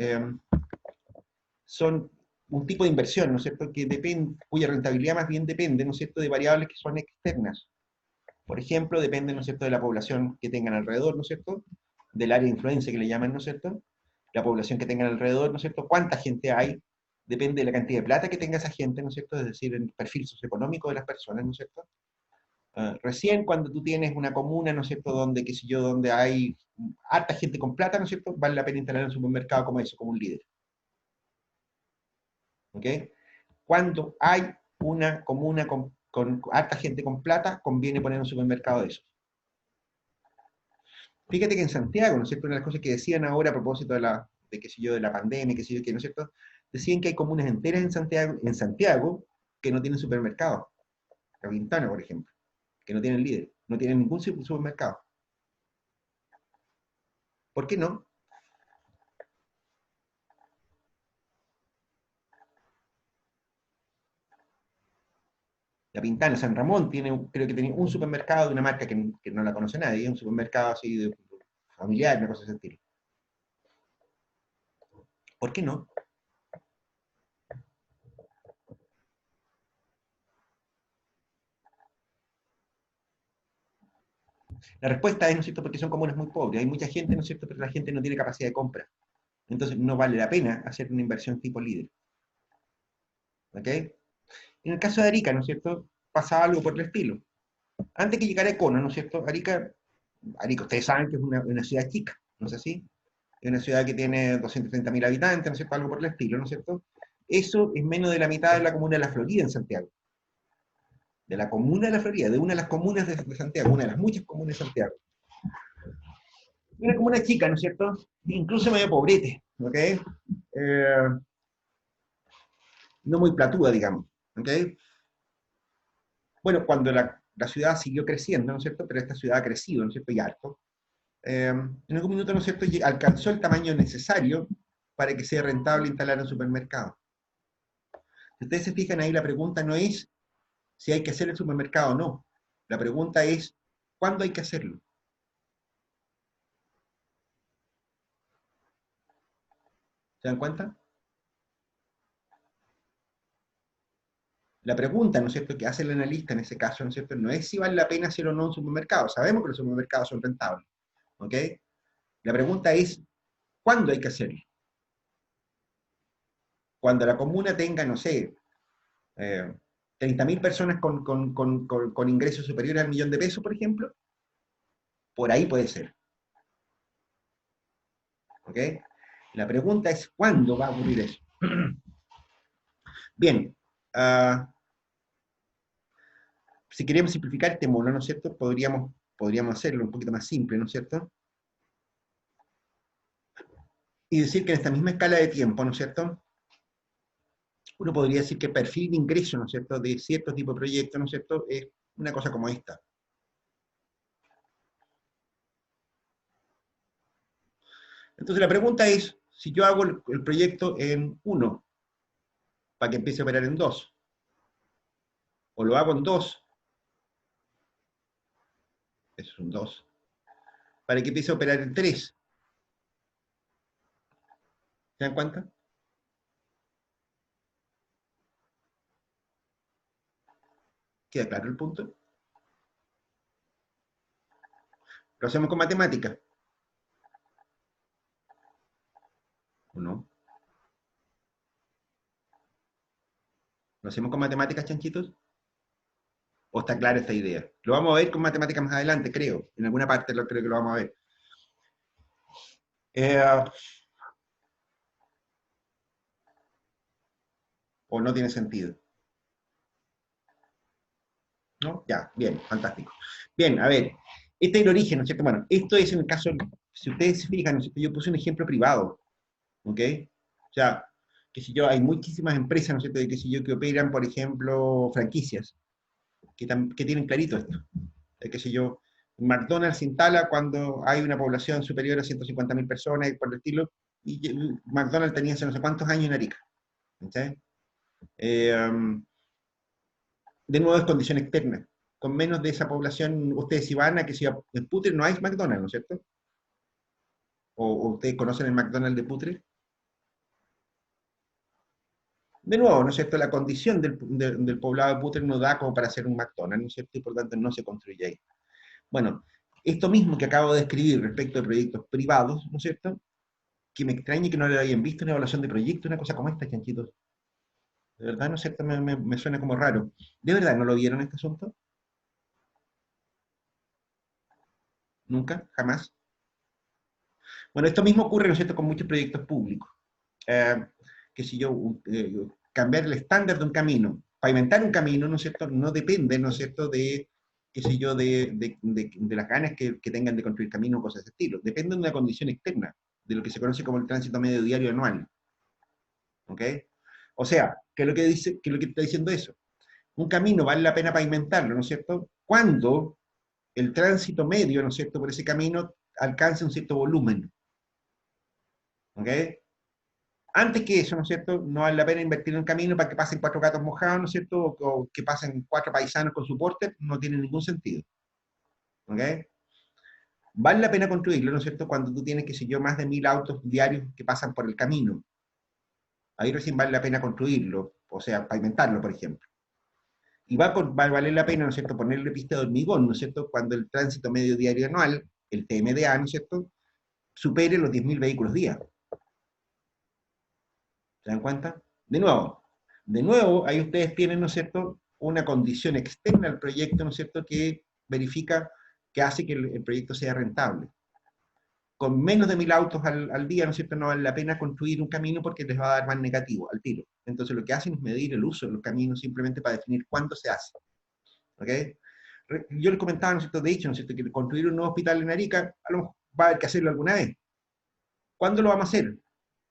son un tipo de inversión, ¿no es cierto?, cuya rentabilidad más bien depende, ¿no es cierto?, de variables que son externas. Por ejemplo, depende, ¿no es cierto?, de la población que tengan alrededor, ¿no es cierto?, del área de influencia que le llaman, ¿no es cierto?, la población que tengan alrededor, ¿no es cierto?, cuánta gente hay, depende de la cantidad de plata que tenga esa gente, ¿no es cierto?, es decir, el perfil socioeconómico de las personas, ¿no es cierto? Recién cuando tú tienes una comuna, ¿no es cierto?, donde, qué sé yo, donde hay harta gente con plata, ¿no es cierto?, vale la pena instalar un supermercado como eso, como un líder. ¿Ok? Cuando hay una comuna con harta gente con plata, conviene poner un supermercado de esos. Fíjate que en Santiago, ¿no es cierto?, una de las cosas que decían ahora a propósito qué sé yo, de la pandemia, qué sé yo, qué, ¿no es cierto?, decían que hay comunas enteras en Santiago que no tienen supermercado. La Quintana, por ejemplo, que no tienen líder, no tienen ningún supermercado. ¿Por qué no? La Pintana, San Ramón, creo que tiene un supermercado de una marca que no la conoce nadie, un supermercado así familiar, una cosa de ese estilo. ¿Por qué no? La respuesta es, ¿no es cierto?, porque son comunas muy pobres. Hay mucha gente, ¿no es cierto?, pero la gente no tiene capacidad de compra. Entonces no vale la pena hacer una inversión tipo líder. ¿Ok? En el caso de Arica, ¿no es cierto?, pasa algo por el estilo. Antes que llegara Econo, ¿no es cierto?, Arica, ustedes saben que es una ciudad chica, ¿no es así? Es una ciudad que tiene 230.000 habitantes, ¿no es cierto?, algo por el estilo, ¿no es cierto? Eso es menos de la mitad de la comuna de La Florida en Santiago. De la comuna de La Florida, de una de las comunas de Santiago, una de las muchas comunas de Santiago. Una comuna chica, ¿no es cierto? Incluso medio pobrete, ¿ok? No muy platuda, digamos, ¿ok? Bueno, cuando la ciudad siguió creciendo, ¿no es cierto? Pero esta ciudad ha crecido, ¿no es cierto? Y harto. En algún minuto, ¿no es cierto?, alcanzó el tamaño necesario para que sea rentable instalar un supermercado. Si ustedes se fijan ahí, la pregunta no es si hay que hacer el supermercado o no. La pregunta es, ¿cuándo hay que hacerlo? ¿Se dan cuenta? La pregunta, ¿no es cierto?, que hace el analista en ese caso, ¿no es cierto?, no es si vale la pena hacer o no un supermercado. Sabemos que los supermercados son rentables, ¿ok? La pregunta es, ¿cuándo hay que hacerlo? Cuando la comuna tenga, no sé, 30.000 personas con ingresos superiores al 1.000.000 de pesos, por ejemplo, por ahí puede ser, ¿ok? La pregunta es, ¿cuándo va a ocurrir eso? Bien, si queremos simplificar este mono, ¿no es cierto?, podríamos hacerlo un poquito más simple, ¿no es cierto?, y decir que en esta misma escala de tiempo, ¿no es cierto?, uno podría decir que el perfil de ingreso, ¿no es cierto?, de cierto tipo de proyectos, ¿no es cierto?, es una cosa como esta. Entonces la pregunta es, si yo hago el proyecto en 1, para que empiece a operar en 2, o lo hago en 2, eso es un 2, para que empiece a operar en 3, ¿se dan cuenta? ¿Queda claro el punto? Lo hacemos con matemática, ¿o no? ¿Lo hacemos con matemáticas, chanchitos? ¿O está clara esta idea? Lo vamos a ver con matemáticas más adelante, creo. En alguna parte creo que lo vamos a ver. Eh, ¿O no tiene sentido? ¿No? Ya, bien, fantástico. Bien, a ver, este es el origen, ¿no es cierto? Bueno, esto es en el caso, si ustedes se fijan, ¿no es cierto?, yo puse un ejemplo privado, ¿ok? O sea, que si yo, hay muchísimas empresas, ¿no es cierto?, de que si yo, que operan, por ejemplo, franquicias, que tienen clarito esto. Que si yo, McDonald's se instala cuando hay una población superior a 150.000 personas y por el estilo, y McDonald's tenía hace no sé cuántos años en Arica. ¿Okay? De nuevo es condición externa. Con menos de esa población, ustedes si van a que si en Putre no hay McDonald's, ¿no es cierto? O ustedes conocen el McDonald's de Putre. De nuevo, ¿no es cierto? La condición del poblado de Putre no da como para hacer un McDonald's, ¿no es cierto? Y por tanto no se construye ahí. Bueno, esto mismo que acabo de escribir respecto de proyectos privados, ¿no es cierto?, que me extrañe que no lo hayan visto en evaluación de proyectos, una cosa como esta, chanchitos. De verdad, ¿no es cierto? Me suena como raro. ¿De verdad no lo vieron este asunto? ¿Nunca? ¿Jamás? Bueno, esto mismo ocurre, ¿no es cierto?, con muchos proyectos públicos. Eh, que si yo, cambiar el estándar de un camino, pavimentar un camino, ¿no es cierto?, no depende, ¿no es cierto?, de, qué sé yo, de las ganas que tengan de construir caminos o cosas de ese estilo. Depende de una condición externa, de lo que se conoce como el tránsito medio diario anual. ¿Ok? O sea, ¿qué es lo que dice, qué es lo que está diciendo eso? Un camino vale la pena pavimentarlo, ¿no es cierto?, cuando el tránsito medio, ¿no es cierto?, por ese camino alcance un cierto volumen. ¿Ok? Antes que eso, ¿no es cierto?, no vale la pena invertir en un camino para que pasen 4 gatos mojados, ¿no es cierto?, o que pasen 4 paisanos con su porte, no tiene ningún sentido. ¿Ok? Vale la pena construirlo, ¿no es cierto?, cuando tú tienes, que sé yo, más de 1.000 autos diarios que pasan por el camino. Ahí recién vale la pena construirlo, o sea, pavimentarlo, por ejemplo. Y va a valer la pena, ¿no es cierto?, ponerle pista de hormigón, ¿no es cierto?, cuando el tránsito medio diario anual, el TMDA, ¿no es cierto?, supere los 10.000 vehículos día. ¿Se dan cuenta? De nuevo, ahí ustedes tienen, ¿no es cierto?, una condición externa al proyecto, ¿no es cierto?, que verifica, que hace que el proyecto sea rentable. Con menos de 1.000 autos al día, ¿no es cierto?, no vale la pena construir un camino porque les va a dar más negativo al tiro. Entonces lo que hacen es medir el uso de los caminos simplemente para definir cuándo se hace. ¿Ok? Yo les comentaba, ¿no es cierto?, de hecho, ¿no es cierto?, que construir un nuevo hospital en Arica, a lo mejor va a haber que hacerlo alguna vez. ¿Cuándo lo vamos a hacer?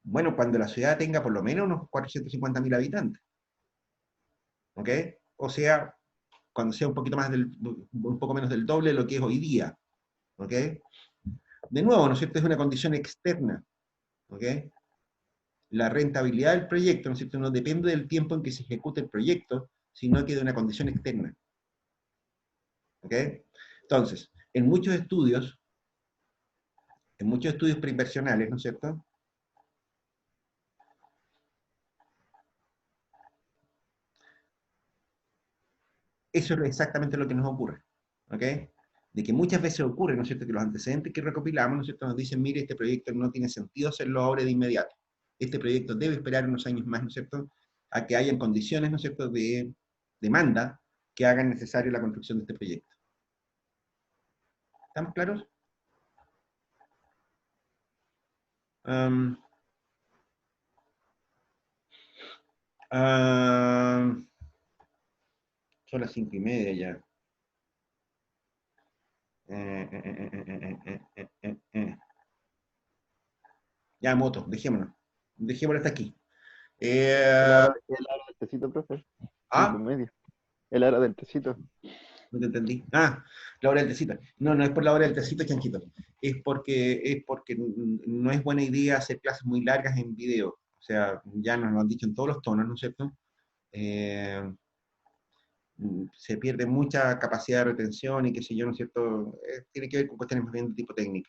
Bueno, cuando la ciudad tenga por lo menos unos 450.000 habitantes. ¿Ok? O sea, cuando sea un poquito más un poco menos del doble de lo que es hoy día. ¿Ok? De nuevo, ¿no es cierto?, es una condición externa. ¿Ok? La rentabilidad del proyecto, ¿no es cierto?, no depende del tiempo en que se ejecute el proyecto, sino que de una condición externa. ¿Ok? Entonces, en muchos estudios preinversionales, ¿no es cierto?, eso es exactamente lo que nos ocurre. ¿Ok? De que muchas veces ocurre, ¿no es cierto?, que los antecedentes que recopilamos, ¿no es cierto?, nos dicen, mire, este proyecto no tiene sentido hacerlo ahora de inmediato. Este proyecto debe esperar unos años más, ¿no es cierto?, a que hayan condiciones, ¿no es cierto?, de demanda que hagan necesario la construcción de este proyecto. ¿Estamos claros? Um, son las 5:30 ya. Ya, moto, dejémonos. Dejémoslo hasta aquí. El hora del tecito, profe. Cinco y ¿Ah? media. El hora del tecito. No te entendí. Ah, la hora del tecito. No, no es por la hora del tecito, chanchito. Es porque no es buena idea hacer clases muy largas en video. O sea, ya nos lo han dicho en todos los tonos, ¿no es cierto? Eh, Se pierde mucha capacidad de retención y qué sé yo, ¿no es cierto? Tiene que ver con cuestiones más bien de tipo técnico.